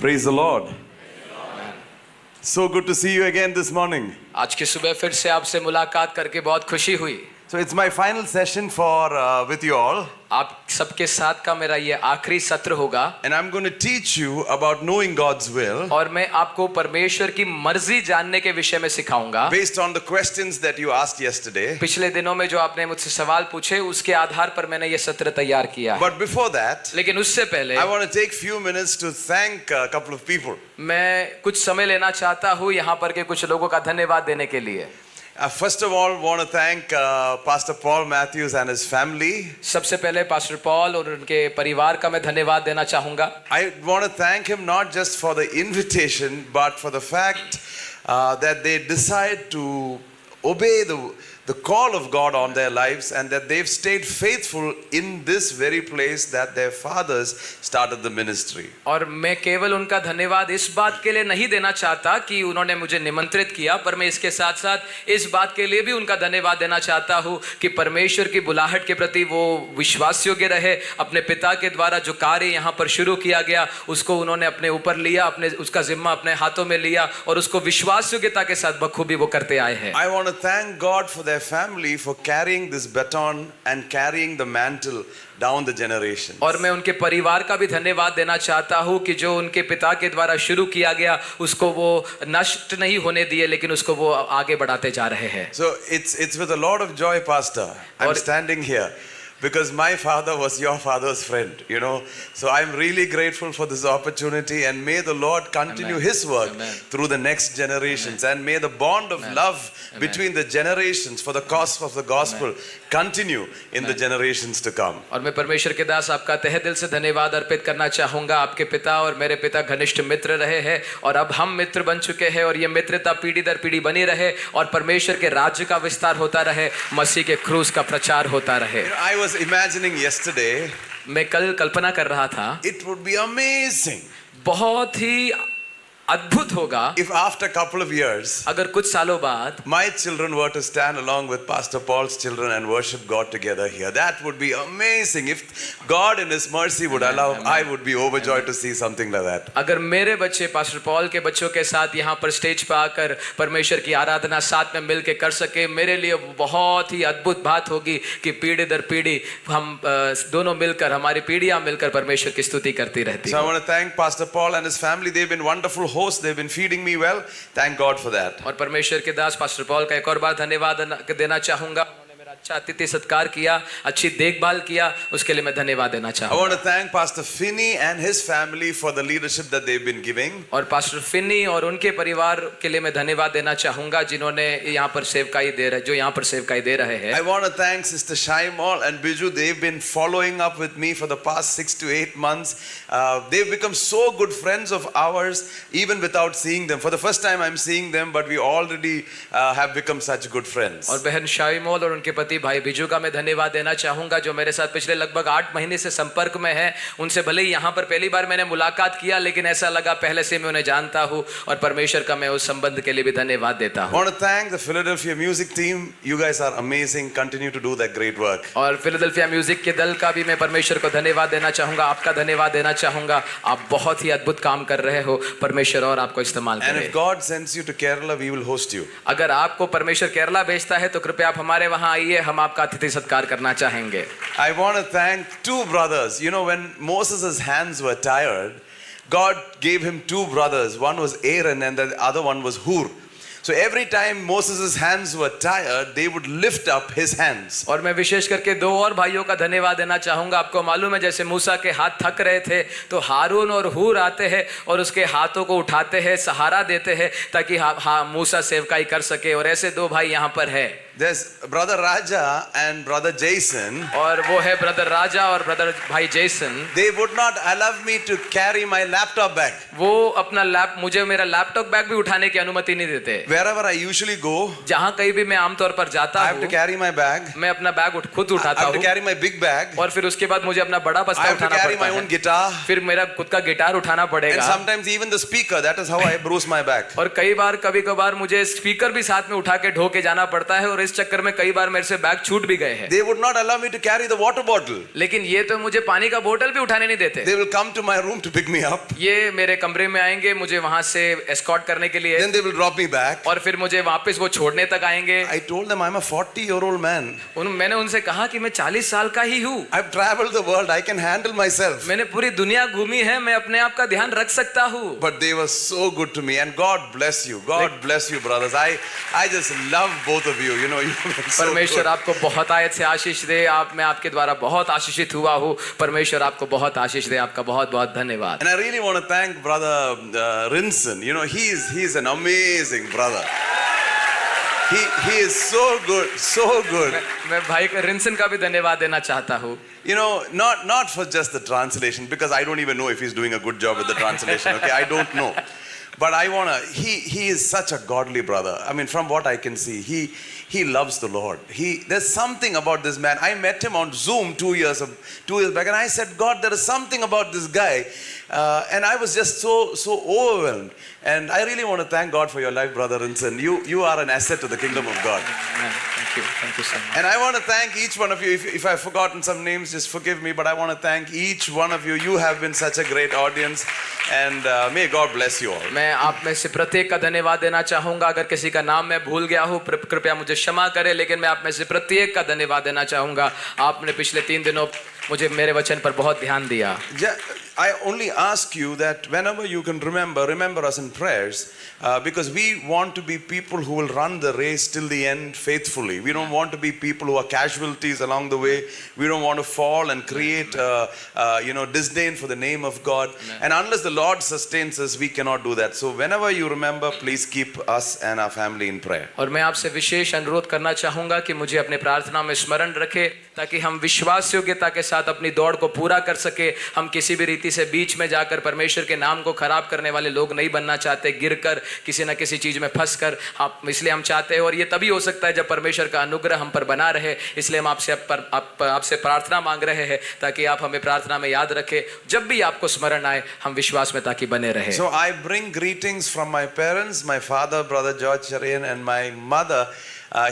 Praise the Lord. So good to see you again this morning. आज की सुबह फिर से आपसे मुलाकात करके बहुत खुशी हुई। So it's my final session for with you all, आप सबके साथ का मेरा ये आखिरी सत्र होगा and I'm going to teach you about knowing God's will और मैं आपको परमेश्वर की मर्जी जानने के विषय में सिखाऊंगा based on the questions that you asked yesterday. पिछले दिनों में जो आपने मुझसे सवाल पूछे उसके आधार पर मैंने ये सत्र तैयार किया है। But before that, लेकिन उससे पहले I want to take few minutes to thank a couple of people. मैं कुछ समय लेना चाहता हूँ यहाँ पर के कुछ लोगों का धन्यवाद देने के लिए। First of all, want to thank Pastor Paul Matthews and his family. सबसे पहले पास्टर पॉल और उनके परिवार का मैं धन्यवाद देना चाहूँगा। I want to thank him not just for the invitation, but for the fact that they decide to obey the call of God on their lives, and that they've stayed faithful in this very place that their fathers started the ministry. और मैं केवल उनका धन्यवाद इस बात के लिए नहीं देना चाहता कि उन्होंने मुझे निमंत्रित किया, पर मैं इसके साथ साथ इस बात के लिए भी उनका धन्यवाद देना चाहता हूँ कि परमेश्वर की बुलाहट के प्रति वो विश्वास योग्य रहे। अपने पिता के द्वारा जो कार्य यहाँ पर शुरू किया गया उसको उन्होंने अपने ऊपर लिया, अपने उसका जिम्मा अपने हाथों में लिया और उसको विश्वास योग्यता के साथ बखूबी वो करते आए हैं। I want to thank God for their family for carrying this baton and carrying the mantle down the generation. और मैं उनके परिवार का भी धन्यवाद देना चाहता हूँ कि जो उनके पिता के द्वारा शुरू किया गया उसको वो नष्ट नहीं होने दिए, लेकिन उसको वो आगे बढ़ाते जा रहे हैं। So it's with a lot of joy, Pastor, I'm standing here because my father was your father's friend, you know. So I'm really grateful for this opportunity, and may the Lord continue His work through the next generations, and may the bond of love between the generations for the cause of the gospel continue in the generations to come. और मैं परमेश्वर के दास आपका तहे दिल से धन्यवाद अर्पित करना चाहूँगा। आपके पिता और मेरे पिता घनिष्ठ मित्र रहे हैं और अब हम मित्र बन चुके हैं, और ये मित्रता पीढ़ी दर पीढ़ी बनी रहे और परमेश्वर के राज्य का विस्तार होता रहे, मसीह के क्रूस का प्रचार होता रहे। I was imagining yesterday, मैं कल कल्पना कर रहा था, it would be amazing बहुत ही अद्भुत होगा if after a couple of years अगर कुछ सालों बाद my children were to stand along with Pastor Paul's children and worship God together here. That would be amazing. If God in His mercy would allow, I would be overjoyed to see something like that. अगर मेरे बच्चे pastor Paul के बच्चों के साथ यहाँ पर stage पर आकर परमेश्वर की आराधना साथ में मिलके कर सके, मेरे लिए बहुत ही अद्भुत बात होगी कि पीढ़ी दर पीढ़ी हम दोनों मिलकर, हमारी पीढ़ियां मिलकर परमेश्वर की स्तुति करती रहती So I want to thank Pastor Paul and his family. They've been wonderful hosts. They've been feeding me well. Thank God for that. और परमेश्वर के दास पास्टर पॉल का एक और बार धन्यवाद देना चाहूंगा। उन्होंने मेरा अच्छा अतिथि सत्कार किया, अच्छी देखभाल किया, उसके लिए मैं धन्यवाद देना I चाहूंगा। want to thank Pastor Finney and his family for the leadership that they've been giving. और पास्टर फिन्नी और उनके परिवार के लिए मैं धन्यवाद देना चाहूंगा जिन्होंने यहाँ पर सेवकाई दे रहे, जो यहाँ पर सेवकाई दे रहे हैं। I want to thank Sister Shaimol and Biju. They've been following up with me for the past 6 to 8 months. They've become so good friends of ours, even without seeing them. For the first time I'm seeing them, but we already have become such good friends. और बहन शाइमोल और उनके पति भाई बिजू का मैं धन्यवाद देना चाहूंगा जो मेरे साथ पिछले लगभग 8 महीने से संपर्क में है। उनसे भले ही यहाँ पर पहली बार मैंने मुलाकात किया, लेकिन ऐसा लगा पहले से मैं उन्हें जानता हूँ, और परमेश्वर का मैं उस संबंध के लिए भी धन्यवाद देता I हूँ। want to thank the Philadelphia music team. You guys are amazing. Continue to do that great work. और फिलाडेल्फिया म्यूजिक के दल का भी मैं परमेश्वर को धन्यवाद देना चाहूंगा, आपका धन्यवाद देना चाहूंगा। आप बहुत ही अद्भुत काम कर रहे हो, परमेश्वर और आपको इस्तेमाल And करे। if God sends you to Kerala, we will host you. अगर आपको परमेश्वर केरला भेजता है तो कृपया आप हमारे वहां आइए, हम आपका अतिथि सत्कार करना चाहेंगे। I want to thank two brothers. You know, when Moses' hands were tired, God gave him two brothers. One was Aaron and the other one was Hur. So every time Moses' hands were tired, they would lift up his hands. और मैं विशेष करके दो और भाइयों का धन्यवाद देना चाहूंगा। आपको मालूम है जैसे मूसा के हाथ थक रहे थे तो हारून और हूर आते हैं और उसके हाथों को उठाते हैं, सहारा देते हैं ताकि मूसा सेवकाई कर सके। और ऐसे दो भाई यहाँ पर है। There's brother Raja and brother Jason. और वो है ब्रदर राजा और ब्रदर भाई Jason. They would not allow me to carry my laptop bag. वो अपना मुझे मेरा लैपटॉप बैग भी उठाने की अनुमति नहीं देते। Wherever I usually go, जहाँ कहीं भी मैं आमतौर पर जाता I have to हूँ, carry my bag. मैं अपना बैग खुद उठाता I have to हूँ carry my big bag. और फिर उसके बाद मुझे अपना बड़ा I बस्ता have to उठाना carry पड़ता my own है। guitar. फिर मेरा खुद का गिटार उठाना And पड़ेगा। sometimes even the speaker. That is how I bruise my back. और कई बार कभी कभार मुझे स्पीकर भी साथ में उठा के ढो के जाना पड़ता है, और इस चक्कर में कई बार मेरे से बैग छूट भी गए हैं। They would not allow me to carry the water bottle. लेकिन ये तो मुझे पानी का बोतल भी उठाने नहीं देते। They will come to my room to pick me up. ये मेरे कमरे में आएंगे मुझे वहां से एस्कॉर्ट करने के लिए, Then they will drop me back. और फिर मुझे वापस वो छोड़ने तक आएंगे। I told them I'm a 40-year-old man. मैंने उनसे कहा कि मैं 40 साल का ही हूँ। I've traveled the world. I can handle myself. मैंने पूरी दुनिया घूमी है, मैं अपने आप का ध्यान रख सकता हूँ। But they were so good to me, and God bless you. God bless you, brothers. I just love both of you. You know, you've been so परमेश्वर good. आपको बहुत आयत से आशीष दे। मैं आपके द्वारा बहुत आशीषित हुआ हूँ। परमेश्वर आपको बहुत आशीष दे। आपका बहुत बहुत धन्यवाद। And I really want to thank Brother Rinson. You know, he's an amazing brother. He is so good, so good. मैं भाई रिंसन का भी धन्यवाद देना चाहता हूँ। You know, not for just the translation, because I don't even know if he's doing a good job with the translation. Okay, I don't know. But I wanna. He is such a godly brother. I mean, from what I can see, he loves the Lord. There's something about this man. I met him on Zoom 2 years back, and I said, God, there is something about this guy, and I was just so overwhelmed. And I really want to thank God for your life, Brother Rinson. You are an asset to the kingdom of God. Amen. Thank you so much. And I want to thank each one of you. If I've forgotten some names, just forgive me. But I want to thank each one of you. You have been such a great audience, and may God bless you all. मैं आप में से प्रत्येक का धन्यवाद देना चाहूँगा। अगर किसी का नाम मैं भूल गया हूँ कृपया मुझे क्षमा करें, लेकिन मैं आप में से प्रत्येक का धन्यवाद देना चाहूँगा। आपने पिछले 3 दिनों मुझे मेरे वचन पर बहुत ध्यान दिया। I only ask you that whenever you can remember us in prayers, because we want to be people who will run the race till the end faithfully. We don't want to be people who are casualties along the way. We don't want to fall and create, disdain for the name of God. And unless the Lord sustains us, we cannot do that. So whenever you remember, please keep us and our family in prayer. और मैं आपसे विशेष अनुरोध करना चाहूँगा कि मुझे अपने प्रार्थना में स्मरण रखें, ताकि हम विश्वास योग्यता के साथ अपनी दौड़ को पूरा कर सके। हम किसी भी रीति से बीच में जाकर परमेश्वर के नाम को खराब करने वाले लोग नहीं बनना चाहते, गिरकर किसी न किसी चीज में फंसकर। इसलिए हम चाहते हैं, और ये तभी हो सकता है जब परमेश्वर का अनुग्रह हम पर बना रहे। इसलिए हम आपसे प्रार्थना मांग रहे हैं, ताकि आप हमें प्रार्थना में याद रखें। जब भी आपको स्मरण आए, हम विश्वास में ताकि बने रहे। So I bring greetings from my parents, my father, Brother George Cherian, and my mother.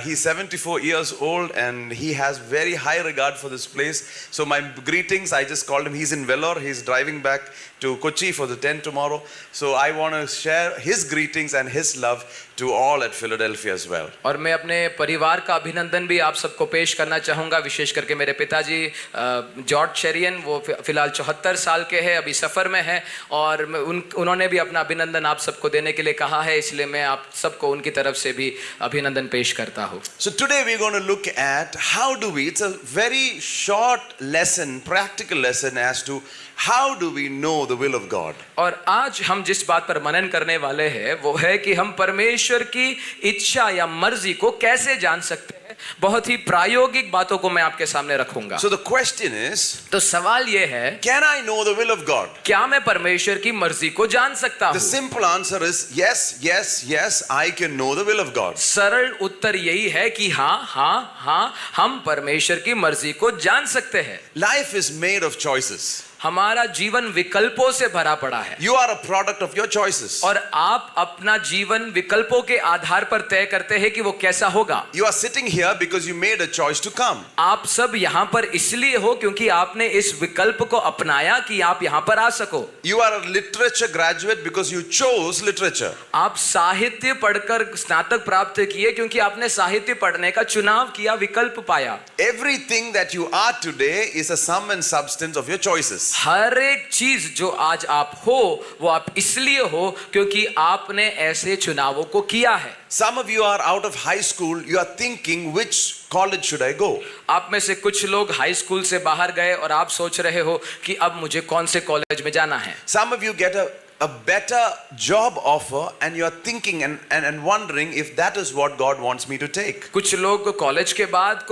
He's 74 years old, and he has very high regard for this place. So my greetings, I just called him. He's in Vellore. He's driving back to Kochi for the 10 tomorrow. So I want to share his greetings and his love to all at Philadelphia as well. और मैं अपने परिवार का अभिनंदन भी आप सबको पेश करना चाहूँगा, विशेष करके मेरे पिताजी जॉर्ज शेरियन, वो फिलहाल 74 साल के हैं, अभी सफ़र में हैं, और उन्होंने भी अपना अभिनंदन आप सबको देने के लिए कहा है। इसलिए मैं आप सबको उनकी तरफ से भी अभिनंदन पेश करता हूँ। So today we're going to look at how do we, it's a very short lesson, practical lesson as to how do we know the will of God. और आज हम जिस बात पर मनन करने वाले हैं वो है कि हम परमेश्वर की इच्छा या मर्जी को कैसे जान सकते हैं। बहुत ही प्रायोगिक बातों को मैं आपके सामने रखूंगा। So the question is, तो सवाल ये है, can I know the will of God? क्या मैं परमेश्वर की मर्जी को जान सकता हूँ? The simple answer is yes, I can know the will of God. सरल उत्तर यही है कि हाँ, हम परमेश्वर की मर्जी को जान सकते हैं। Life is made of choices. हमारा जीवन विकल्पों से भरा पड़ा है। You are a product of your choices. और आप अपना जीवन विकल्पों के आधार पर तय करते हैं कि वो कैसा होगा। You are sitting here because you made a choice to come. आप सब यहाँ पर इसलिए हो क्योंकि आपने इस विकल्प को अपनाया कि आप यहाँ पर आ सको। You are a literature graduate because you chose literature. आप साहित्य पढ़कर स्नातक प्राप्त किए क्योंकि आपने साहित्य पढ़ने का चुनाव किया, विकल्प पाया। Everything that you are today is a sum and substance of your choices. हर एक चीज जो आज आप हो वो आप इसलिए हो क्योंकि आपने ऐसे चुनावों को किया है। Some of you are out of high school. You are thinking, which college should I go? आप में से कुछ लोग हाई स्कूल से बाहर गए और आप सोच रहे हो कि अब मुझे कौन से कॉलेज में जाना है। Some of you get a better job offer and you are thinking and wondering if that is what God wants me to take. कुछ लोग कॉलेज के बाद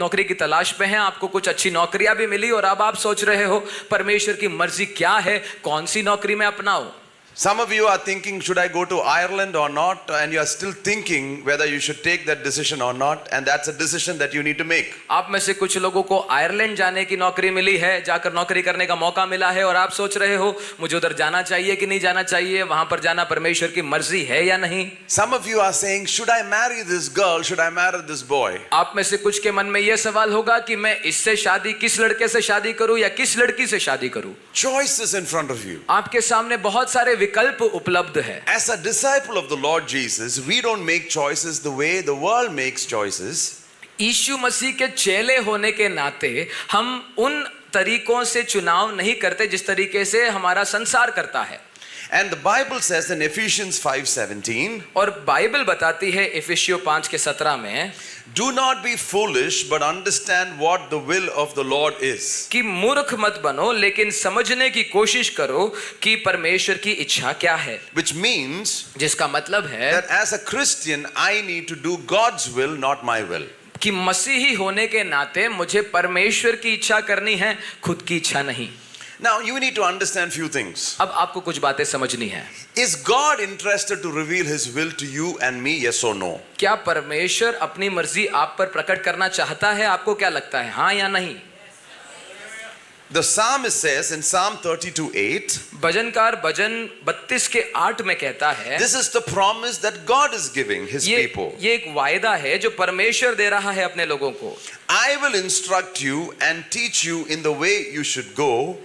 नौकरी की तलाश में हैं, आपको कुछ अच्छी नौकरियां भी मिली और अब आप सोच रहे हो परमेश्वर की मर्जी क्या है, कौन सी नौकरी मैं अपनाऊं। Some of you are thinking, should I go to Ireland or not? And you are still thinking whether you should take that decision or not. And that's a decision that you need to make. आप में से कुछ लोगों को Ireland जाने की नौकरी मिली है, जाकर नौकरी करने का मौका मिला है और आप सोच रहे हो मुझे उधर जाना चाहिए कि नहीं जाना चाहिए, वहां पर जाना परमेश्वर की मर्जी है या नहीं। Some of you are saying, should I marry this girl? Should I marry this boy? आप में से कुछ के मन में यह सवाल होगा कि मैं इससे शादी, किस लड़के से शादी करूं या किस लड़की से शादी करूं। Choices in front of you. आपके सामने बहुत सारे विकल्प उपलब्ध है। As a disciple of the Lord Jesus, we don't make choices the way the world makes choices. यीशु मसीह के चेले होने के नाते हम उन तरीकों से चुनाव नहीं करते जिस तरीके से हमारा संसार करता है। And the Bible says in Ephesians 5:17, और बाइबल बताती है इफिसियों 5:17 में, do not be foolish but understand what the will of the Lord is. कि मूर्ख मत बनो लेकिन समझने की कोशिश करो कि परमेश्वर की इच्छा क्या है। Which means जिसका मतलब है that as a Christian I need to do God's will, not my will. कि मसीही होने के नाते मुझे परमेश्वर की इच्छा करनी है, खुद की इच्छा नहीं। Now you need to understand few things. अब आपको कुछ बातें समझनी है। Is God interested to reveal His will to you and me? Yes or no? क्या परमेश्वर अपनी मर्जी आप पर प्रकट करना चाहता है? आपको क्या लगता है, हाँ या नहीं? The psalmist says in Psalm 32:8, भजनकार भजन 32:8 में कहता है, this is the promise that God is giving His people. ये एक वायदा है जो परमेश्वर दे रहा है अपने लोगों को। I will instruct you and teach you in the way you should go.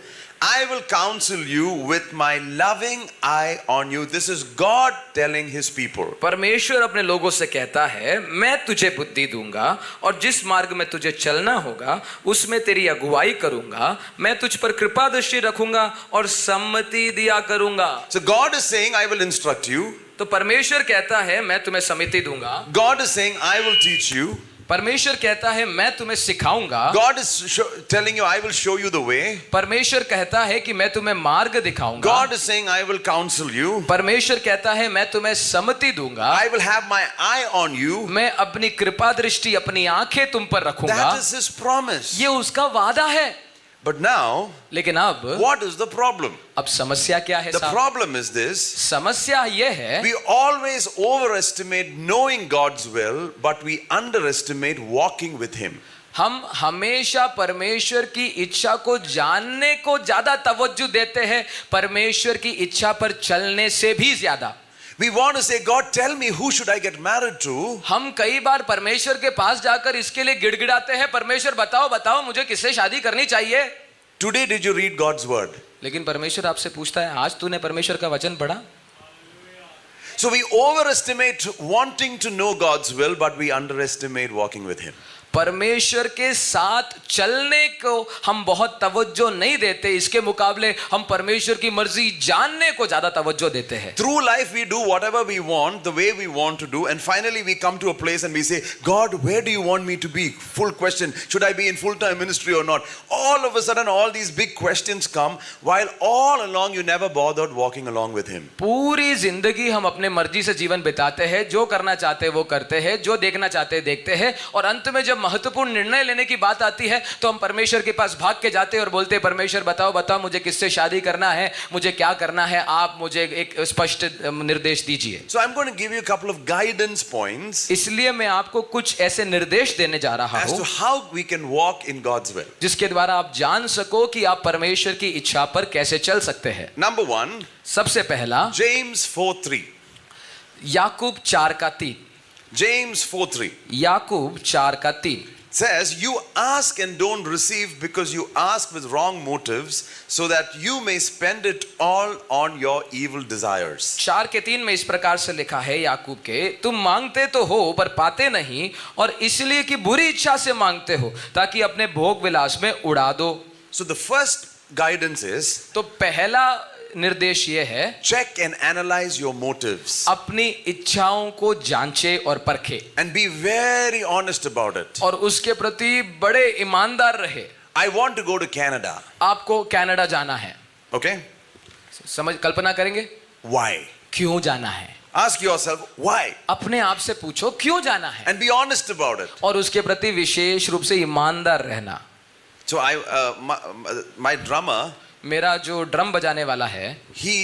I will counsel you with my loving eye on you. This is God telling His people. परमेश्वर अपने लोगों से कहता है, मैं तुझे बुद्धि दूंगा और जिस मार्ग में तुझे चलना होगा उसमें तेरी अगुवाई करूंगा, मैं तुझ पर कृपा दृष्टि रखूंगा और सम्मति दिया करूंगा। So God is saying, I will instruct you. तो परमेश्वर कहता है मैं तुम्हें सम्मति दूंगा। God is saying, I will teach you. परमेश्वर कहता है मैं तुम्हें सिखाऊंगा। God is telling you, I will show you the way. परमेश्वर कहता है कि मैं तुम्हें मार्ग दिखाऊंगा। God is saying, I will counsel you. परमेश्वर कहता है मैं तुम्हें सम्मति दूंगा। I will have my eye on you. मैं अपनी कृपा दृष्टि, अपनी आंखें तुम पर रखूंगा। That is His promise. ये उसका वादा है। But now, लेकिन अब what is the problem? अब समस्या क्या है The साहब? problem is this. समस्या ये है, We always overestimate knowing God's will, but we underestimate walking with Him. हम hमेशा परमेश्वर की इच्छा को जानने को ज्यादा तवज्जो देते हैं परमेश्वर की इच्छा पर चलने से भी ज्यादा। We want to say, God, tell me who should I get married to? हम कई बार परमेश्वर के पास जाकर इसके लिए गिड़गिड़ाते हैं, परमेश्वर बताओ बताओ मुझे किससे शादी करनी चाहिए। Today did you read God's word? लेकिन परमेश्वर आपसे पूछता है, आज तूने परमेश्वर का वचन पढ़ा? So we overestimate wanting to know God's will, but we underestimate walking with Him. परमेश्वर के साथ चलने को हम बहुत तवज्जो नहीं देते, इसके मुकाबले हम परमेश्वर की मर्जी जानने को ज्यादा तवज्जो देते हैं। Through life we do whatever we want, the way we want to do, and finally we come to a place and we say, God, where do you want me to be? Full question, should I be in full-time ministry or not? All of a sudden all these big questions come, while all along you never bothered walking along with Him. पूरी जिंदगी हम अपने मर्जी से जीवन बिताते हैं, जो करना चाहते हैं वो करते हैं, जो देखना चाहते हैं देखते हैं, और अंत में जब महत्वपूर्ण निर्णय लेने की बात आती है तो हम परमेश्वर के पास भाग के जाते हैं और बोलते हैं, परमेश्वर बताओ बताओ मुझे किससे शादी करना है, मुझे क्या करना है, आप मुझे एक स्पष्ट निर्देश दीजिए। So I'm going to give you a couple of guidance points इसलिए मैं आपको कुछ ऐसे निर्देश देने जा रहा as हूं to how we can walk in God's will. जिसके द्वारा आप जान सको कि आप परमेश्वर की इच्छा पर कैसे चल सकते हैं। Number 1, सबसे पहला James 4:3. Yakub 4:3, James 4:3 Yakub 4:3 says, you ask and don't receive because you ask with wrong motives, so that you may spend it all on your evil desires. 4:3 में इस प्रकार से लिखा है याकूब के, तुम मांगते तो हो पर पाते नहीं, और इसलिए कि बुरी इच्छा से मांगते हो ताकि अपने भोग विलास में उड़ा दो। So the first guidance is, तो पहला निर्देश ये है, check and analyze your motives अपनी इच्छाओं को जांचे और परखे, and be very honest about it. और उसके प्रति बड़े ईमानदार रहे। I want to go to Canada. आपको कनाडा जाना है, Okay? समझ कल्पना करेंगे Why? क्यों जाना है? Ask yourself, why? अपने आप से पूछो क्यों जाना है, And be honest about it. और उसके प्रति विशेष रूप से ईमानदार रहना। So my drummer, मेरा जो ड्रम बजाने वाला है he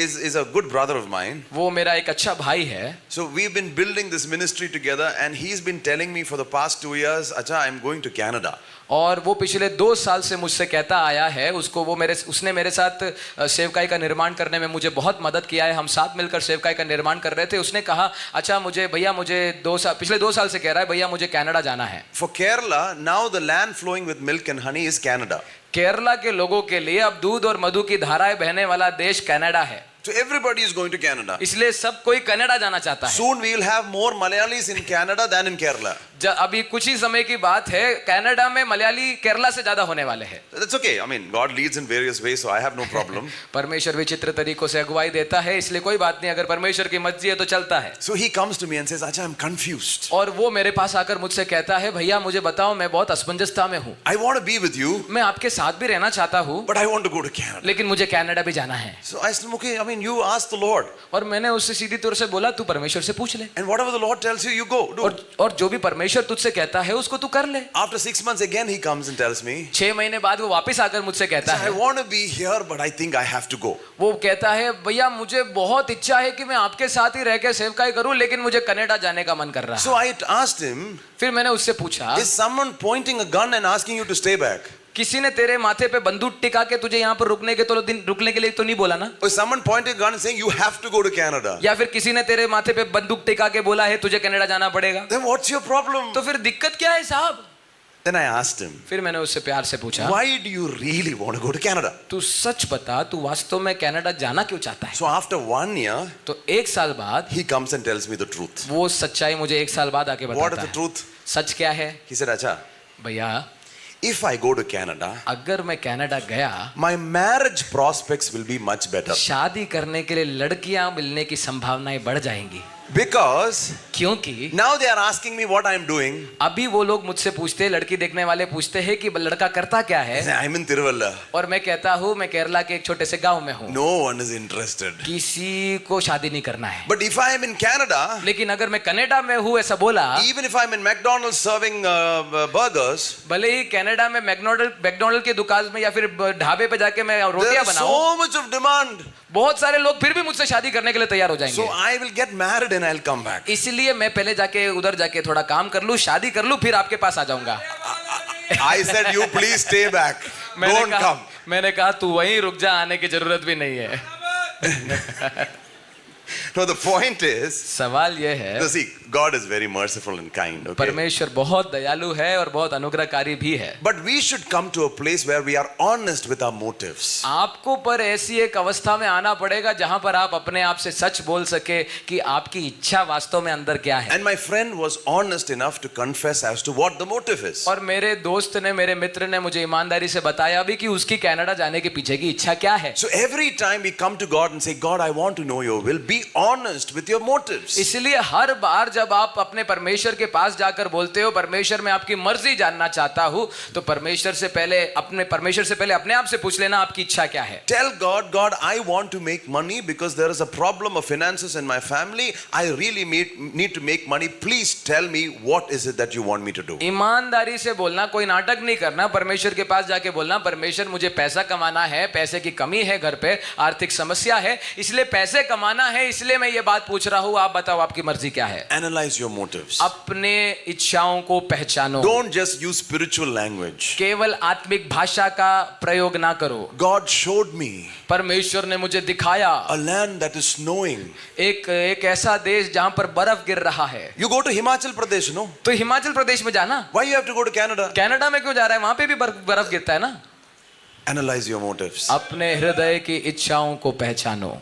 is a good brother of mine. वो मेरा एक अच्छा भाई है. So we've been building this ministry together, and he's been telling me for the past 2 years, Acha, I'm going to Canada. और वो पिछले 2 साल से मुझसे कहता आया है, उसने मेरे साथ सेवकाई का निर्माण करने में मुझे बहुत मदद किया है. हम साथ मिलकर सेवकाई का निर्माण कर रहे थे. उसने कहा अच्छा मुझे पिछले 2 साल से कह रहा है भैया मुझे कनाडा जाना है. For Kerala, now the land flowing with milk and honey is Canada. Kerala के लोगों के लिए अब दूध और मधु की धाराएं बहने वाला देश कनाडा है. So everybody is going to Canada. इसलिए सब कोई कनाडा जाना चाहता है. Soon we will have more Malayalis in Canada than in Kerala. अभी कुछ ही समय की बात है, कनाडा में मलयाली केरला से ज्यादा होने वाले हैं. That's okay. I mean, God leads in various ways, so I have no problem. परमेश्वर विचित्र तरीकों से अगुवाई देता है, इसलिए कोई बात नहीं. अगर परमेश्वर की मर्जी है तो चलता है. So he comes to me and says, "Acha, I'm confused. और वो मेरे पास आकर मुझसे कहता है भैया मुझे बताओ मैं बहुत असमंजसता में हूँ. I want to be with you, मैं आपके साथ भी रहना चाहता हूँ, but I want to go to Canada." लेकिन मुझे कनाडा भी जाना है. So I said, "Okay, I mean, you ask the Lord. और मैंने उससे सीधी तौर से बोला तू परमेश्वर से पूछ ले. And whatever the Lord tells you, you go. Do." और जो भी परमेश्वर तुझसे कहता है उसको तू कर ले. After 6 months again, he comes and tells me, 6 महीने बाद वो वापस आकर मुझसे कहता "I है want to be here, but I think I have to go." वो कहता है भैया मुझे बहुत इच्छा है कि मैं आपके साथ ही रह के सेवकाई करूं, लेकिन मुझे कनाडा जाने का मन कर रहा है. So I asked him, फिर मैंने उससे पूछा "Is someone pointing a gun and asking you to stay back? किसी ने तेरे माथे पे बंदूक टिका के तुझे यहाँ पर रुकने के लिए तो नहीं बोला ना? Or is someone pointing a gun and saying you have to go to Canada? या फिर किसी ने तेरे माथे पे बंदूक टिका के बोला है तुझे कनाडा जाना पड़ेगा? Then what's your problem?" तो फिर दिक्कत क्या है साहब? Then I asked him, फिर मैंने उससे प्यार से पूछा "Why do you really want to go to Canada?" तू सच बता, तू वास्तव में कनाडा जाना क्यों चाहता है? So after 1 year, तो 1 साल बाद he comes and tells me the truth. वो सच्चाई मुझे 1 साल बाद आके What बताता is the है. truth? सच क्या है? He said, "Acha, भैया if I go to Canada, अगर मैं कनाडा गया my marriage prospects will be much better. शादी करने के लिए लड़कियां मिलने की संभावनाएं बढ़ जाएंगी. Because क्योंकि now they are asking me what I am doing. अभी वो लोग मुझसे पूछते हैं, लड़की देखने वाले पूछते हैं कि लड़का करता क्या है. I am in Tiruvalla. और मैं कहता हूँ मैं केरला के एक छोटे से गांव में हूँ. No one is interested. किसी को शादी नहीं करना है. But if I am in Canada, लेकिन अगर मैं कनाडा में हूँ ऐसा बोला, even if I am in McDonald's serving burgers, भले ही कनाडा में मैकडॉनल्ड की दुकान में या फिर ढाबे पे जाके मैं there रोटियां is बनाऊं, so much of demand. बहुत सारे लोग फिर भी मुझसे शादी करने के लिए तैयार हो जाएंगे. So I will get married and I'll come back. इसलिए मैं पहले जाके उधर जाके थोड़ा काम कर लूं, शादी कर लूं, फिर आपके पास आ जाऊंगा. I said, "You please stay back. Don't come." मैंने कहा तू वहीं रुक जा, आने की जरूरत भी नहीं है. No, the point is, सवाल ये है, no, see, God is very merciful and kind. Okay? परमेश्वर बहुत दयालु है और बहुत अनुग्रहकारी भी है. But we should come to a place where we are honest with our motives. आपको पर ऐसी एक अवस्था में आना पड़ेगा जहां पर आप अपने आप से सच बोल सके कि आपकी इच्छा वास्तव में अंदर क्या है. And my friend was honest enough to confess as to what the motive is. और मेरे दोस्त ने, मेरे मित्र ने मुझे ईमानदारी से बताया भी कि उसकी कनाडा जाने के पीछे की इच्छा क्या है. So every time we come to God and say, "God, I want to know your will," be honest with your motives. इसलिए हर बार जब आप अपने परमेश्वर के पास जाकर बोलते हो परमेश्वर मैं आपकी मर्जी जानना चाहता हूं, तो परमेश्वर से पहले अपने आप से पूछ लेना आपकी इच्छा क्या है. Tell God, "God, I want to make money because there is a problem of finances in my family. I really need to make money. Please tell me what is it that you want me to do." ईमानदारी से बोलना, कोई नाटक नहीं करना. परमेश्वर के पास जाके बोलना परमेश्वर मुझे पैसा कमाना है, पैसे की कमी है, घर पे आर्थिक समस्या है, इसलिए पैसे कमाना है, इसलिए मैं ये बात पूछ रहा हूं, आप बताओ आपकी मर्जी क्या है. Analyze your motives. अपने इच्छाओं को पहचानो. Don't just use spiritual language. केवल आत्मिक भाषा का प्रयोग ना करो. God showed me परमेश्वर ने मुझे दिखाया a land that is snowing. एक ऐसा देश जहां पर बर्फ गिर रहा है. You go to Himachal Pradesh, no? तो हिमाचल प्रदेश में जाना. Why you have to go to Canada? Canada में क्यों जा रहा है? वहां पे भी बर्फ गिरता है ना. Analyze your motives. अपने हृदय की इच्छाओं को पहचानो.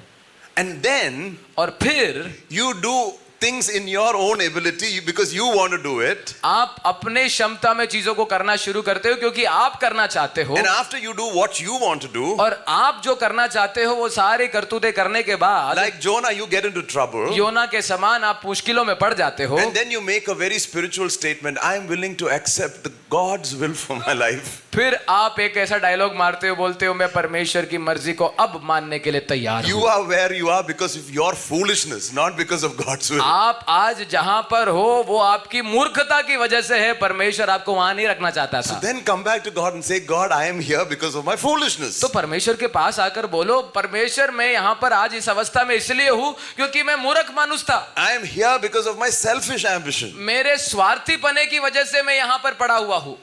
And then और फिर you do things in your own ability because you want to do it. आप अपने क्षमता में चीजों को करना शुरू करते हो क्योंकि आप करना चाहते हो. And after you do what you want to do, और आप जो करना चाहते हो वो सारे करतूतें करने के बाद like Jonah, you get into trouble. योना के समान आप मुश्किलों में पड़ जाते हो. And then you make a very spiritual statement. I am willing to accept God's will for my life. फिर आप एक ऐसा डायलॉग मारते हो, बोलते हो मैं परमेश्वर की मर्जी को अब मानने के लिए तैयार हूं. You are where you are because of your foolishness, not because of God's will. आप आज जहां पर हो वो आपकी मूर्खता की वजह से है, परमेश्वर आपको वहां नहीं रखना चाहता So था। then come back to God and say, God, I am here because of my foolishness. तो परमेश्वर के पास आकर बोलो, परमेश्वर मैं यहाँ पर आज इस अवस्था में इसलिए हूँ क्योंकि मैं मूर्ख मानुष था, I am here because of my selfish ambition. मेरे स्वार्थी पने की वजह से मैं यहाँ पर पड़ा हुआ हूँ।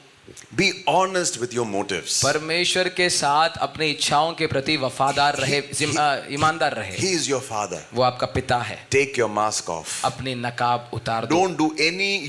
Be honest with your motives. परमेश्वर के साथ अपनी इच्छाओं के प्रति वफादार रहे, ईमानदार रहे। He is your father. वो आपका पिता है। Take your mask off. अपनी नकाब उतार दो। Don't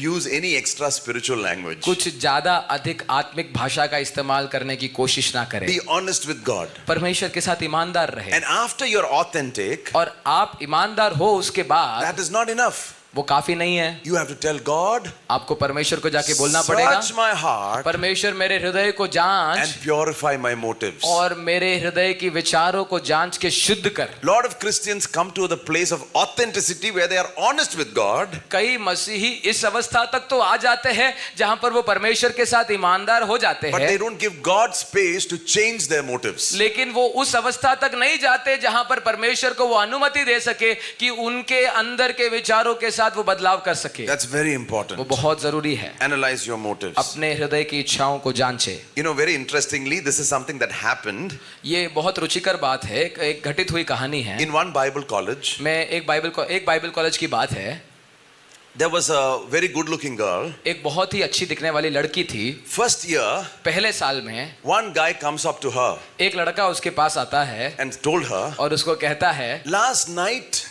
use any extra spiritual language. कुछ ज्यादा अधिक आत्मिक भाषा का इस्तेमाल करने की कोशिश ना करें। Be honest with God. परमेश्वर के साथ ईमानदार रहे। And after you're authentic, और आप ईमानदार हो उसके बाद that is not enough. वो काफी नहीं है। You have to tell God, आपको परमेश्वर को जाके बोलना पड़ेगा, search my heart परमेश्वर मेरे हृदय को जांच and purify my motives. और मेरे हृदय की विचारों को जांच के शुद्ध कर। Lot of Christians come to the place of authenticity where they are honest with God. कई मसीही इस अवस्था तक तो आ जाते हैं जहां पर वो परमेश्वर के साथ ईमानदार हो जाते But हैं, they don't give God space to change their motives. लेकिन वो उस अवस्था तक नहीं जाते जहां पर परमेश्वर को वो अनुमति दे सके कि उनके अंदर के विचारों के साथ वो बदलाव कर सके। That's very वो important. बहुत जरूरी है। Analyze your motives. अपने हृदय की इच्छाओं को जांचे। You know, very interestingly, this is something that happened ये बहुत रुचिकर बात है, एक घटित हुई कहानी है। in one Bible college. मैं एक बाइबल कॉलेज की बात है। There was a very good looking girl. एक बहुत ही अच्छी दिखने वाली लड़की थी। First year, पहले साल में one guy comes up to her एक लड़का उसके पास आता है and told her, और उसको कहता है, last night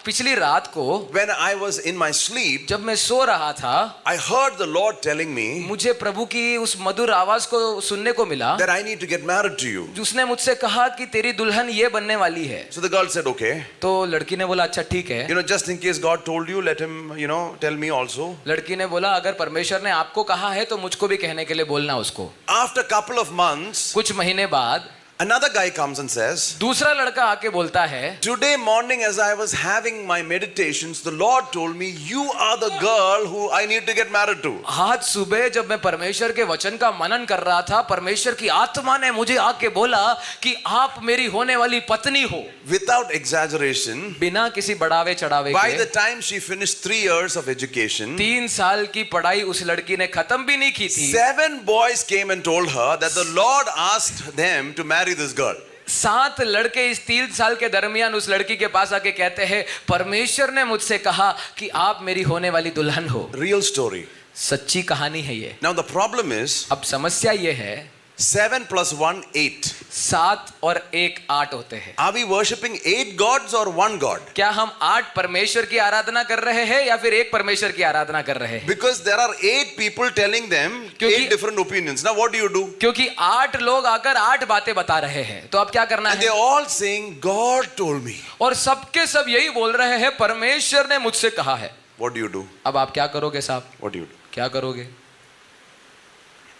पिछली रात को when I was in my sleep, जब मैं सो रहा था, I heard the Lord telling me मुझे प्रभु की उस मधुर आवाज को सुनने को मिला that I need to get married to you. जिसने मुझसे कहा कि तेरी दुल्हन ये बनने वाली है। So the girl said, okay. तो लड़की ने बोला अच्छा ठीक है। You know, just in case God told you, let him, tell me also. लड़की ने बोला अगर परमेश्वर ने आपको कहा है तो मुझको भी कहने के लिए बोलना उसको। After a couple of months, कुछ महीने बाद another guy comes and says, दूसरा लड़का आके बोलता है, today morning as I was having my meditations, the Lord told me, you are the girl who I need to get married to. आज सुबह जब मैं परमेश्वर के वचन का मनन कर रहा था, परमेश्वर की आत्मा ने मुझे आके बोला कि आप मेरी होने वाली पत्नी हो। Without exaggeration, बिना किसी बढ़ावे चढ़ावे by के the time she finished 3 years of education, 3 साल की पढ़ाई उस लड़की ने खत्म भी नहीं की थी। 7 boys came and told her that the Lord asked them to marry this girl. 7 लड़के इस 3 साल के दरमियान उस लड़की के पास आके कहते हैं, परमेश्वर ने मुझसे कहा कि आप मेरी होने वाली दुल्हन हो। Real story. सच्ची कहानी है ये। Now the problem is, अब समस्या ये है, 7 plus 1, 8. 7 और 1 8 होते हैं। Are we worshipping 8 gods or 1 God? क्या हम 8 परमेश्वर की आराधना कर रहे हैं या फिर 1 परमेश्वर की आराधना कर रहे हैं? Because there are 8 people telling them 8 different opinions. Now what do? क्योंकि 8 लोग आकर 8 बातें बता रहे हैं, तो अब क्या करना And है? they're all saying, God told me. और सबके सब यही बोल रहे हैं, परमेश्वर ने मुझसे कहा है। What do? अब आप क्या करोगे साहब? What do? क्या करोगे?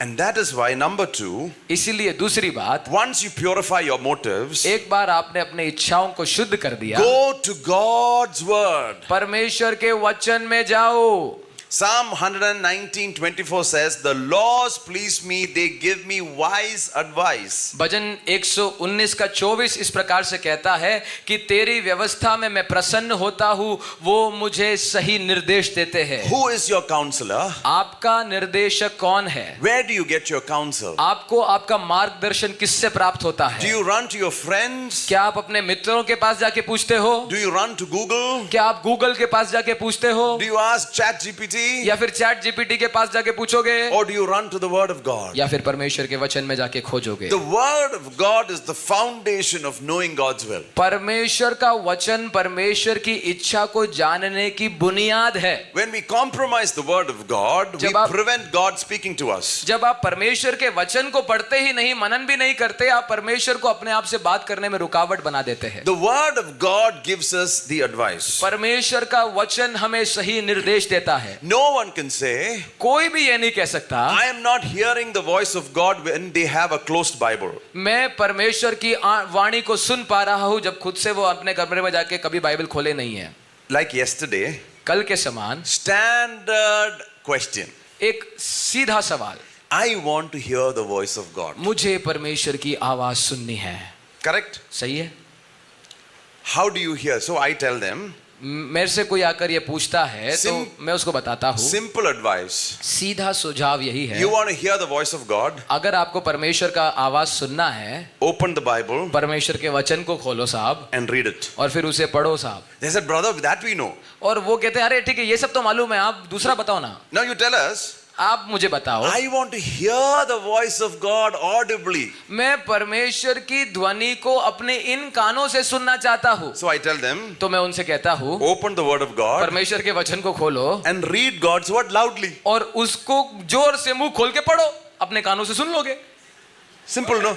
And that is why, number 2, इसीलिए दूसरी बात, once you purify your motives, एक बार आपने अपने इच्छाओं को शुद्ध कर दिया, go to God's word. परमेश्वर के वचन में जाओ। Psalm 119:24 says, the laws please me, they give me wise advice. भजन 119 का 24 इस प्रकार से कहता है कि तेरी व्यवस्था में मैं प्रसन्न होता हूँ, वो मुझे सही निर्देश देते हैं। Who is your counselor? आपका निर्देशक कौन है? Where do you get your counsel? आपको आपका मार्गदर्शन किससे प्राप्त होता Do है? you run to your friends? क्या आप अपने मित्रों के पास जाके पूछते हो? Do you run to Google? क्या आप गूगल के पास जाके पूछते हो? Do you ask ChatGPT? या फिर चैट जीपीटी के पास जाके पूछोगे? Or do you run to the word of God? या फिर परमेश्वर के वचन में जाके खोजोगे? The word of God is the foundation of knowing God's will. परमेश्वर का वचन परमेश्वर की इच्छा को जानने की बुनियाद है। When we compromise the word of God, we prevent God speaking to us. जब आप परमेश्वर के वचन को पढ़ते ही नहीं, मनन भी नहीं करते, आप परमेश्वर को अपने आप से बात करने में रुकावट बना देते हैं। The word of God gives us the advice. परमेश्वर का वचन हमें सही निर्देश देता है। No one can say, कोई भी ये नहीं कह सकता, I am not hearing the voice of God when they have a closed Bible. मैं परमेश्वर की वाणी को सुन पा रहा हूं जब खुद से वो अपने कमरे में जाके कभी बाइबल खोले नहीं है। Like yesterday, कल के समान standard question. एक सीधा सवाल, I want to hear the voice of God. मुझे परमेश्वर की आवाज सुननी है। Correct? सही है? How do you hear? So I tell them, मेरे से कोई आकर ये पूछता है तो मैं उसको बताता हूँ Simple advice. सीधा सुझाव यही है, You want to hear the voice of God? अगर आपको परमेश्वर का आवाज सुनना है, Open the Bible परमेश्वर के वचन को खोलो साहब and read it. और फिर उसे पढ़ो साहब। They said, brother, that we know. और वो कहते हैं अरे ठीक है ये सब तो मालूम है, आप दूसरा बताओ ना, Now you tell us. आप मुझे बताओ। I want to hear the voice of God audibly. मैं परमेश्वर की ध्वनि को अपने इन कानों से सुनना चाहता हूँ। So I tell them, तो मैं उनसे कहता हूँ open the word of God परमेश्वर के वचन को खोलो and read God's word loudly. और उसको जोर से मुंह खोल के पढ़ो, अपने कानों से सुन लोगे। Simple, no?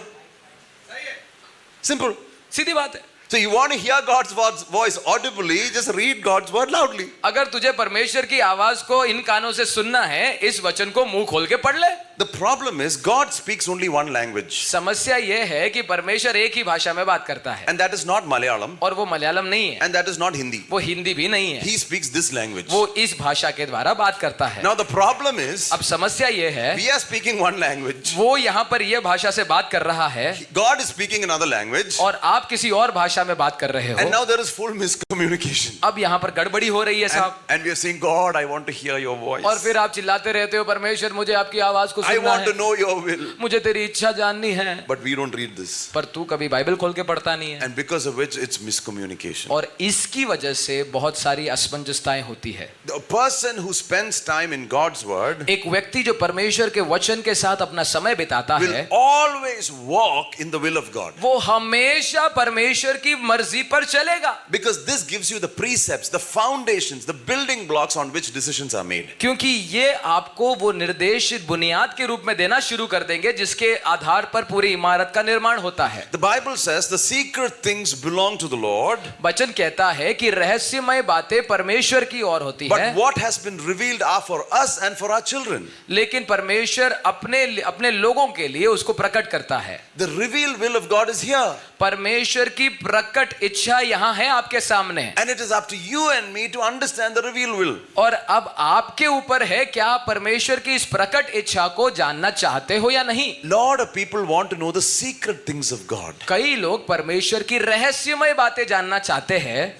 Simple. सीधी बात है। So you want to hear God's voice audibly, just read God's word loudly. अगर तुझे परमेश्वर की आवाज को इन कानों से सुनना है, इस वचन को मुंह खोल के पढ़ ले। The problem is God speaks only one language. समस्या ये है कि परमेश्वर एक ही भाषा में बात करता है And that is not Malayalam. और वो मलयालम नहीं है, And that is not Hindi. वो हिंदी भी नहीं है, He speaks this language. वो इस भाषा के द्वारा बात करता है। Now the problem is, अब समस्या ये है we are speaking one language. वो यहाँ पर ये भाषा से बात कर रहा है God is speaking another language. और आप किसी और भाषा में बात कर रहे And हो। now there is full miscommunication. अब यहाँ पर गड़बड़ी हो रही है साहब। And we are saying, God, I want to hear your voice. और फिर आप चिल्लाते रहते हो परमेश्वर मुझे आपकी आवाज को I सुनना want to है, know your will. मुझे तेरी इच्छा जाननी है, But we don't read this. पर तू कभी बाइबल खोल के पढ़ता नहीं है। And because of which it's miscommunication. और इसकी वजह से बहुत सारी असमंजसताएं होती है। The person who spends time in God's word एक व्यक्ति जो परमेश्वर के वचन के साथ अपना समय बिताता will है, always walk in the will of God. वो हमेशा परमेश्वर की मर्जी पर चलेगा। Because this gives you the precepts, the foundations, the building blocks on which decisions are made. क्योंकि ये आपको वो निर्देशित बुनियाद के रूप में देना शुरू कर देंगे जिसके आधार पर पूरी इमारत का निर्माण होता है। The Bible says the secret things belong to the Lord, वचन कहता है कि रहस्यमय बातें परमेश्वर की ओर होती but है, what has been revealed are for us and for our children. लेकिन परमेश्वर अपने लोगों के लिए उसको प्रकट करता है। The revealed will of God is here. परमेश्वर की प्रकट इच्छा यहाँ है आपके सामने, And it is up to you and me to understand the revealed will. और अब आपके ऊपर है क्या आप परमेश्वर की इस प्रकट इच्छा को जानना चाहते हो या नहीं। Lot of people want to know the secret things of God. कई लोग परमेश्वर की रहस्यमय बातें जानना चाहते हैं।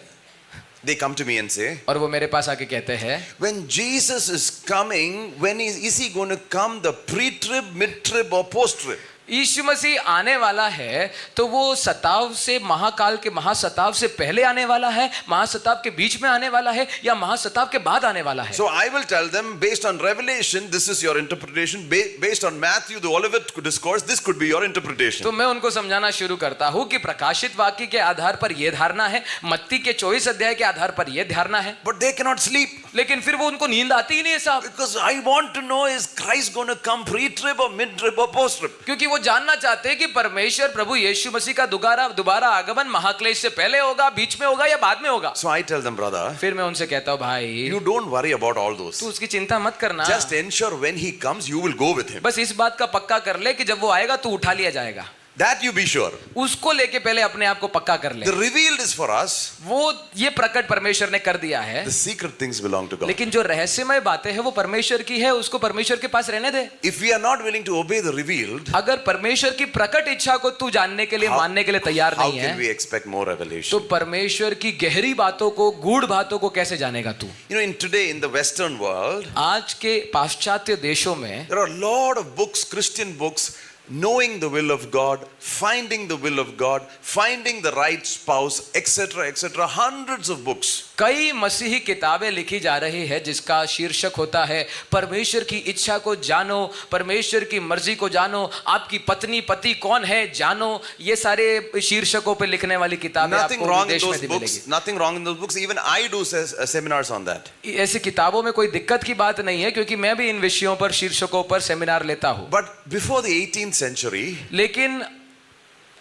They come to me and say, और वो मेरे पास आके कहते हैं when Jesus is coming, is he going to come the pre-trib, mid-trib or post-trib? यीशु मसीह आने वाला है तो वो सताव से महाकाल के महासताव से पहले आने वाला है, महासताव के बीच में आने वाला है, या महासताव के बाद आने वाला है। So I will tell them, based on Revelation, this is your interpretation. Based on Matthew, the Olivet discourse, this could be your interpretation. तो मैं उनको समझाना शुरू करता हूँ कि प्रकाशित वाक्य के आधार पर यह धारणा है, मत्ती के 24 अध्याय के आधार पर यह धारणा है। But they cannot sleep. लेकिन फिर वो उनको नींद आती ही नहीं है साहब, Because I want to know, is Christ going to come pre-trib or mid-trib or post-trib? क्योंकि वो जानना चाहते हैं कि परमेश्वर प्रभु यीशु मसीह का दोबारा आगमन महाक्लेश से पहले होगा, बीच में होगा या बाद में होगा। So I tell them, brother, फिर मैं उनसे कहता हूँ भाई you don't worry about all those. तू उसकी चिंता मत करना, Just ensure when he comes, you will go with him. बस इस बात का पक्का कर ले कि जब वो आएगा तो उठा लिया जाएगा। That you be sure. उसको लेके पहले अपने आप को पक्का कर ले। The revealed is for us. वो ये प्रकट परमेश्वर ने कर दिया है, The secret things belong to God. लेकिन जो रहस्यमय बातें हैं वो परमेश्वर की है, उसको परमेश्वर के पास रहने दे। If we are not willing to obey the revealed, अगर परमेश्वर की प्रकट इच्छा को तू जानने के लिए मानने के लिए तैयार how नहीं can we है expect more तो revelation? परमेश्वर की गहरी बातों को, गूढ़ बातों को कैसे जानेगा तू। You know, today in the Western world, आज के पाश्चात्य देशों में there are a lot of books, Christian books, knowing the will of God, finding the will of God, finding the right spouse, etc., etc. Hundreds of books. कई मसीही किताबें लिखी जा रही है जिसका शीर्षक होता है परमेश्वर की इच्छा को जानो, परमेश्वर की मर्जी को जानो, आपकी पत्नी पति कौन है जानो। ये सारे शीर्षकों पे लिखने वाली किताबें Nothing आपको wrong in विदेश में those भी books. मिलेगी। Nothing wrong in those books. Even I do seminars on that. ऐसी किताबों में कोई दिक्कत की बात नहीं है क्योंकि मैं भी इन विषयों पर, शीर्षकों पर सेमिनार लेता हूँ। But before the 18th century, लेकिन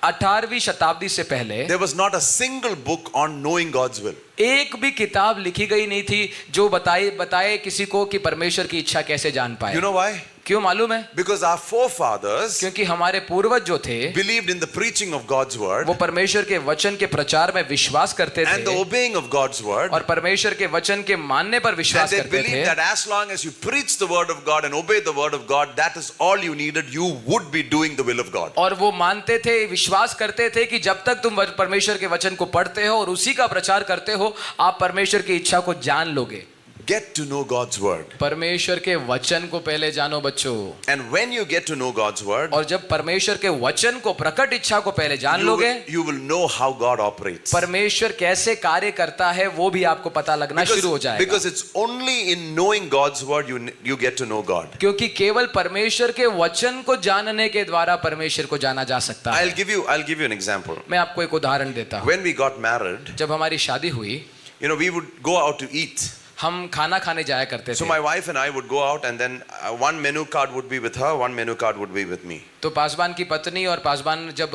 18वीं शताब्दी से पहले there was not a single book on knowing God's will. एक भी किताब लिखी गई नहीं थी जो बताए किसी को कि परमेश्वर की इच्छा कैसे जान पाए। You know why? क्यों मालूम है? Because our forefathers क्योंकि हमारे पूर्वज जो थे believed in the preaching of God's word वो परमेश्वर के वचन के प्रचार में विश्वास करते and the थे obeying of God's word. और परमेश्वर के वचन के मानने पर And विश्वास they करते believed थे that as long as you preach the word of God and obey the word of God, that is all you needed. You would be doing the will of God. और वो मानते थे, विश्वास करते थे कि जब तक तुम परमेश्वर के वचन को पढ़ते हो और उसी का प्रचार करते हो, आप परमेश्वर की इच्छा को जान लोगे। Get to know God's word. परमेश्वर के वचन को पहले जानो बच्चों। And when you get to know God's word, और जब परमेश्वर के वचन को, प्रकट इच्छा को पहले जान लोगे, you will know how God operates. परमेश्वर कैसे कार्य करता है वो भी आपको पता लगना शुरू हो जाएगा। Because it's only in knowing God's word you get to know God. क्योंकि केवल परमेश्वर के वचन को जानने के द्वारा परमेश्वर को जाना जा सकता है। I'll give you an example. मैं आपको एक उदाहरण देता हूँ। When we got married, जब हमारी शादी हुई, we would go out to eat. हम खाना खाने जाया करते So थे। my wife and I would go out, and then one menu card would be with her, one menu card would be with me. तो पासवान की पत्नी और पासवान जब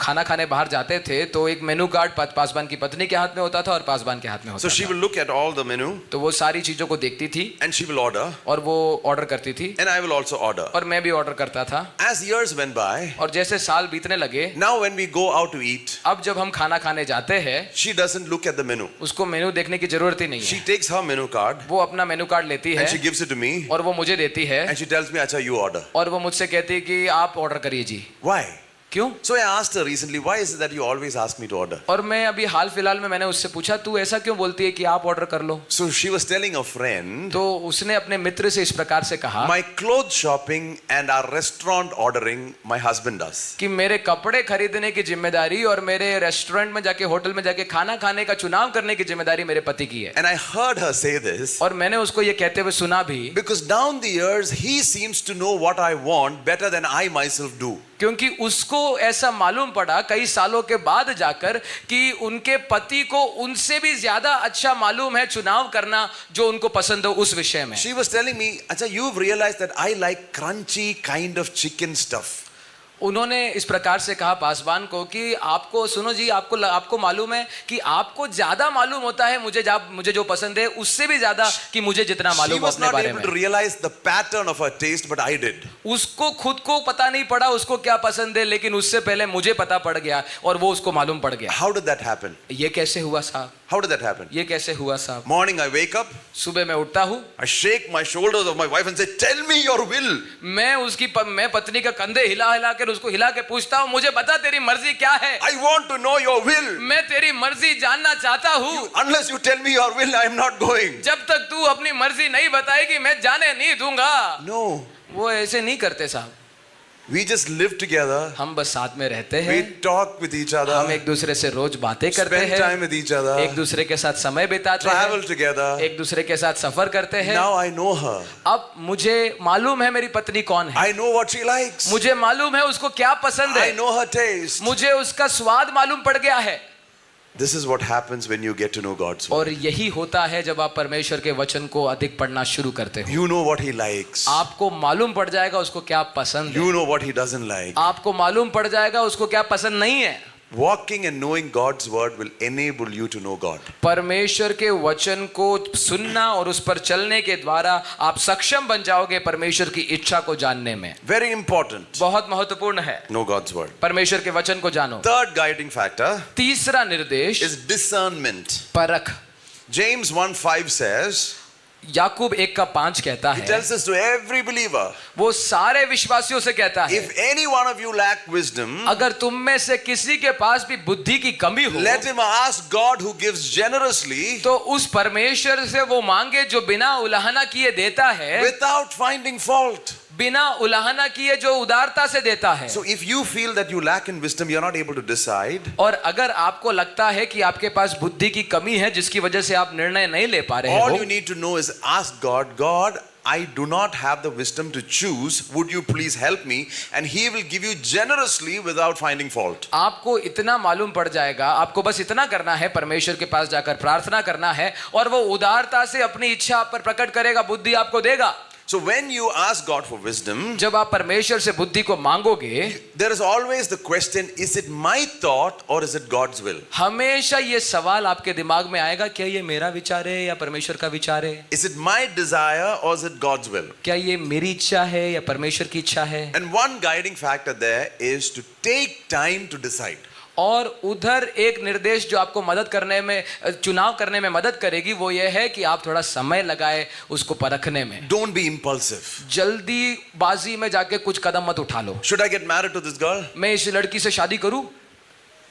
खाना खाने बाहर जाते थे तो एक मेनू कार्ड पासवान की पत्नी के हाथ में होता था और पासवान के हाथ में होता So she था। will look at all the menu तो वो सारी चीजों को देखती थी and she will order, और वो ऑर्डर करती थी and I will also order. और मैं भी ऑर्डर करता था। As years went by, और जैसे साल बीतने लगे, now when we go out to eat, अब जब हम खाना खाने जाते हैं, she doesn't look at the menu. उसको मेनू देखने की जरूरत ही नहीं She है। takes her menu card वो अपना मेनू कार्ड लेती है and she gives it to me, और वो मुझे देती है and she tells me, "Acha, you order." और वो मुझसे कहती है कि आप ऑर्डर करिए जी। Why? क्यों? So I asked her recently, "Why is it that you always ask me to order?" और मैं अभी हाल फिलहाल में मैंने उससे पूछा, तू ऐसा क्यों बोलती है कि आप ऑर्डर कर लो? So she was telling a friend, तो उसने अपने मित्र से इस प्रकार से कहा "My clothes shopping and our restaurant ordering, my husband does." कि मेरे कपड़े खरीदने की जिम्मेदारी और मेरे रेस्टोरेंट में जाके, होटल में जाके खाना खाने का चुनाव करने की जिम्मेदारी मेरे पति की है। And I heard her say this और मैंने उसको ये कहते हुए सुना भी, because down the years he seems to know what I want better than I myself do. क्योंकि उसको ऐसा मालूम पड़ा कई सालों के बाद जाकर कि उनके पति को उनसे भी ज्यादा अच्छा मालूम है चुनाव करना जो उनको पसंद हो उस विषय में। She was telling me, "Acha, you've realized that I like crunchy kind of chicken stuff." उन्होंने इस प्रकार से कहा पासवान को कि आपको, सुनो जी, आपको मालूम है कि आपको ज्यादा मालूम होता है मुझे जो पसंद है उससे भी ज्यादा कि मुझे जितना She मालूम was अपने not बारे able में। to realize the pattern of her taste, but I did. उसको खुद को पता नहीं पड़ा उसको क्या पसंद है, लेकिन उससे पहले मुझे पता पड़ गया और वो उसको मालूम पड़ गया। How did that happen? ये कैसे हुआ साहब? How did that happen? ये कैसे हुआ साहब? Morning I wake up, सुबह मैं उठता हूँ, I shake my shoulders of my wife and say, "Tell me your will." मैं पत्नी का कंधे हिला कर उसको हिला के पूछता हूँ, मुझे बता तेरी मर्जी क्या है? I want to know your will. मैं तेरी मर्जी जानना चाहता हूँ। Unless you tell me your will, I am not going. जब तक तू अपनी मर्जी नहीं बताएगी मैं जाने नहीं दूंगा। No. वो ऐसे नहीं करते साहब। We just live together. हम बस साथ में रहते हैं, We talk with each other. हम एक दूसरे से रोज बातें करते Spend हैं, time with each other. एक दूसरे के साथ समय बिताते Travel हैं, together. एक दूसरे के साथ सफर करते हैं। Now I know her. अब मुझे मालूम है मेरी पत्नी कौन है, I know what she likes. मुझे मालूम है उसको क्या पसंद I है, know her taste. मुझे उसका स्वाद मालूम पड़ गया है। This is what happens when you get to know God's word. और यही होता है जब आप परमेश्वर के वचन को अधिक पढ़ना शुरू करते हो। You know what he likes. आपको मालूम पड़ जाएगा उसको क्या पसंद है, You know what he doesn't like. आपको मालूम पड़ जाएगा उसको क्या पसंद नहीं है। Walking and knowing God's word will enable you to know God. परमेश्वर के वचन को सुनना और उस पर चलने के द्वारा आप सक्षम बन जाओगे परमेश्वर की इच्छा को जानने में। Very important. बहुत महत्वपूर्ण है, Know God's word. परमेश्वर के वचन को जानो। Third guiding factor तीसरा निर्देश is discernment. परख। James 1:5 says, याकूब 1:5 कहता he है, tells this to every believer. वो सारे विश्वासियों से कहता है, If any one of you lack wisdom, अगर तुम में से किसी के पास भी बुद्धि की कमी हो let him ask God who gives generously तो उस परमेश्वर से वो मांगे जो बिना उलाहना किए देता है, without finding fault. बिना उलाहना किए जो उदारता से देता है। So if you feel that you lack in wisdom, you're not able to decide, और अगर आपको लगता है कि आपके पास बुद्धि की कमी है जिसकी वजह से आप निर्णय नहीं ले पा रहे all हो, you need to know is ask God, "God, I do not have the wisdom to choose. Would you please help me?" And he will give you generously without finding fault. आपको इतना मालूम पड़ जाएगा, आपको बस इतना करना है, परमेश्वर के पास जाकर प्रार्थना करना है और वो उदारता से अपनी इच्छा आप पर प्रकट करेगा, बुद्धि आपको देगा। So when you ask God for wisdom, जब आप परमेश्वर से बुद्धि को मांगोगे, there is always the question, is it my thought or is it God's will? हमेशा ये सवाल आपके दिमाग में आएगा, क्या ये मेरा विचार है या परमेश्वर का विचार है? Is it my desire or is it God's will? क्या ये मेरी इच्छा है या परमेश्वर की इच्छा है? And one guiding factor there is to take time to decide. और उधर एक निर्देश जो आपको मदद करने में, चुनाव करने में मदद करेगी, वो ये है कि आप थोड़ा समय लगाए उसको परखने में। Don't be impulsive. जल्दीबाजी में जाके कुछ कदम मत उठा लो। Should I get married to this girl? मैं इस लड़की से शादी करूं?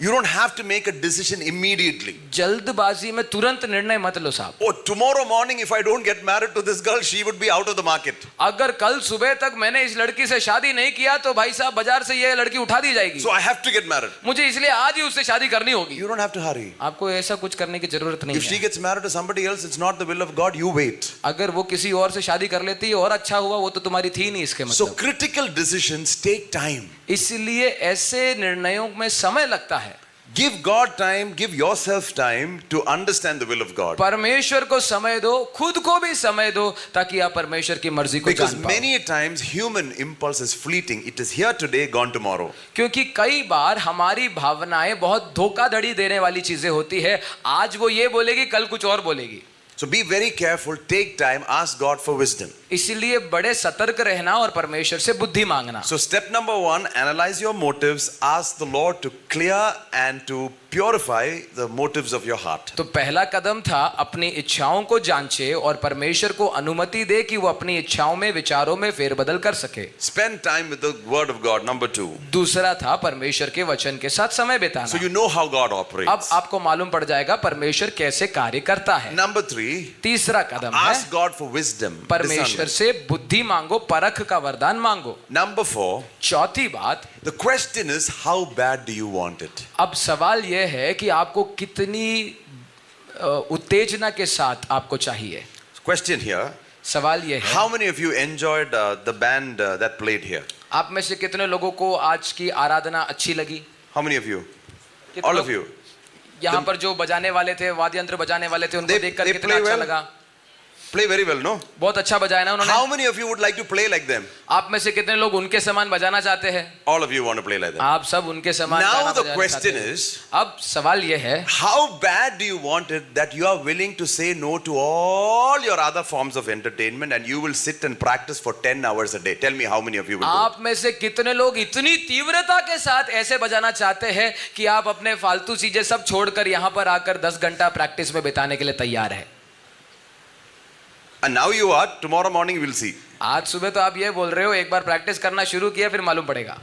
You don't have to make a decision immediately. जल्दबाजी में तुरंत निर्णय मत लो साहब। Oh, tomorrow morning if I don't get married to this girl, she would be out of the market. अगर कल सुबह तक मैंने इस लड़की से शादी नहीं किया तो भाई साहब बाजार से ये लड़की उठा दी जाएगी। So I have to get married. मुझे इसलिए आज ही उससे शादी करनी होगी। You don't have to hurry. आपको ऐसा कुछ करने की जरूरत नहीं If she है। gets married to somebody else, it's not the will of God. You wait. अगर वो किसी और से शादी कर लेती है और अच्छा हुआ, वो तो तुम्हारी थी नहीं इसके So मतलब। critical decisions take time. इसलिए ऐसे निर्णयों में समय लगता है। Give God time, give yourself time to understand the will of God. परमेश्वर को समय दो, खुद को भी समय दो, ताकि आप परमेश्वर की मर्जी को Because जान पाओ। many times human impulse is fleeting. It is here today, gone tomorrow. क्योंकि कई बार हमारी भावनाएं बहुत धोखाधड़ी देने वाली चीजें होती है। आज वो ये बोलेगी, कल कुछ और बोलेगी। So be very careful, take time, ask God for wisdom. इसीलिए बड़े सतर्क रहना और परमेश्वर से बुद्धि मांगना। So step number 1, analyze your motives, ask the Lord to clear and to purify the motives of your heart. तो पहला कदम था अपनी इच्छाओं को जांचे और परमेश्वर को अनुमति दे कि वो अपनी इच्छाओं में, विचारों में फेरबदल कर सके। Spend time with the word of God. Number 2. दूसरा था परमेश्वर के वचन के साथ समय बिताना। So you know how God अब operates. आपको मालूम पड़ जाएगा परमेश्वर कैसे कार्य करता है। Number 3, तीसरा कदम है ask God for wisdom. परमेश्वर discernment. से बुद्धि मांगो, परख का वरदान मांगो। Number 4, चौथी बात, the question is how bad do you want it? अब सवाल यह है कि आपको कितनी उत्तेजना के साथ आपको चाहिए। Question here, सवाल यह है, how many of you enjoyed the band that played here? आप में से कितने लोगों को आज की आराधना अच्छी लगी? How many of you? कितने All लोग of you. यहाँ पर जो बजाने वाले थे, वाद्य यंत्र बजाने वाले थे, उनको They- देखकर they कितना play अच्छा well? लगा? Play very well, no? बहुत अच्छा बजाया ना उन्होंने। How many of you would like to play like them? आप में से कितने लोग उनके समान बजाना चाहते हैं? All of you want to play like them. आप सब उनके समान Now गाना the बजाना question चाहते हैं। is, अब सवाल यह है, how bad do you want it that you are willing to say no to all your other forms of entertainment and you will sit and practice for 10 hours a day? Tell me how many of you will do it? आप में से कितने लोग इतनी तीव्रता के साथ ऐसे बजाना चाहते हैं कि आप अपने फालतू चीजें सब छोड़कर यहाँ पर आकर 10 घंटा प्रैक्टिस में बिताने के लिए तैयार है? And now you are, tomorrow morning you will see. आज सुबह तो आप ये बोल रहे हो, एक बार प्रैक्टिस करना शुरू किया फिर मालूम पड़ेगा।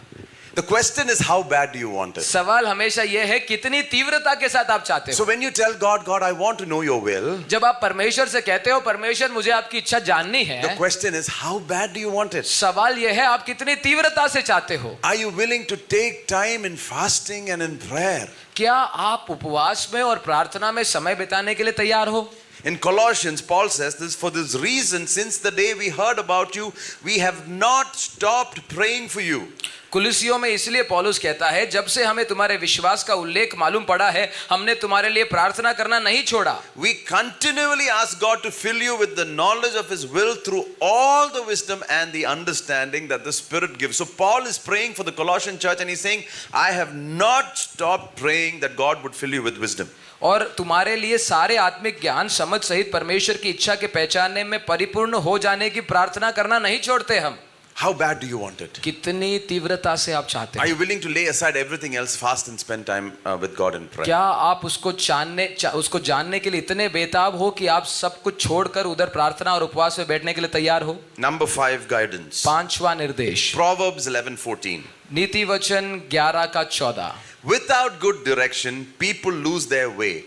The question is how bad do you want it? सवाल हमेशा ये है कितनी तीव्रता के साथ आप चाहते So हो। when you tell God, God, I want to know your will, जब आप परमेश्वर से कहते हो, परमेश्वर मुझे आपकी इच्छा जाननी the है, question is how bad do you want it? सवाल ये है आप कितनी तीव्रता से चाहते हो। Are you willing to take time in fasting and in prayer? क्या आप उपवास में और प्रार्थना में समय बिताने के लिए तैयार हो? In Colossians, Paul says this, for this reason, since the day we heard about you, we have not stopped praying for you. कुलिसियों में इसलिए पौलुस कहता है, जब से हमें तुम्हारे विश्वास का उल्लेख मालूम पड़ा है, हमने तुम्हारे लिए प्रार्थना करना नहीं छोड़ा। We continually ask God to fill you with the knowledge of His will through all the wisdom and the understanding that the Spirit gives. So Paul is praying for the Colossian church and he's saying, I have not stopped praying that God would fill you with wisdom. और तुम्हारे लिए सारे आत्मिक ज्ञान समझ सहित परमेश्वर की इच्छा के पहचानने में परिपूर्ण हो जाने की प्रार्थना करना नहीं छोड़ते हम। How bad do you want it? कितनी तीव्रता से आप चाहते Are हैं? you willing to lay aside everything else, fast and spend time with God in prayer? क्या आप उसको जानने के लिए इतने बेताब हो कि आप सब कुछ छोड़कर उधर प्रार्थना और उपवास में बैठने के लिए तैयार हो? Number 5, guidance. पांचवा निर्देश, Proverbs 11:14. नीति वचन 11:14। Without good direction, people lose their way.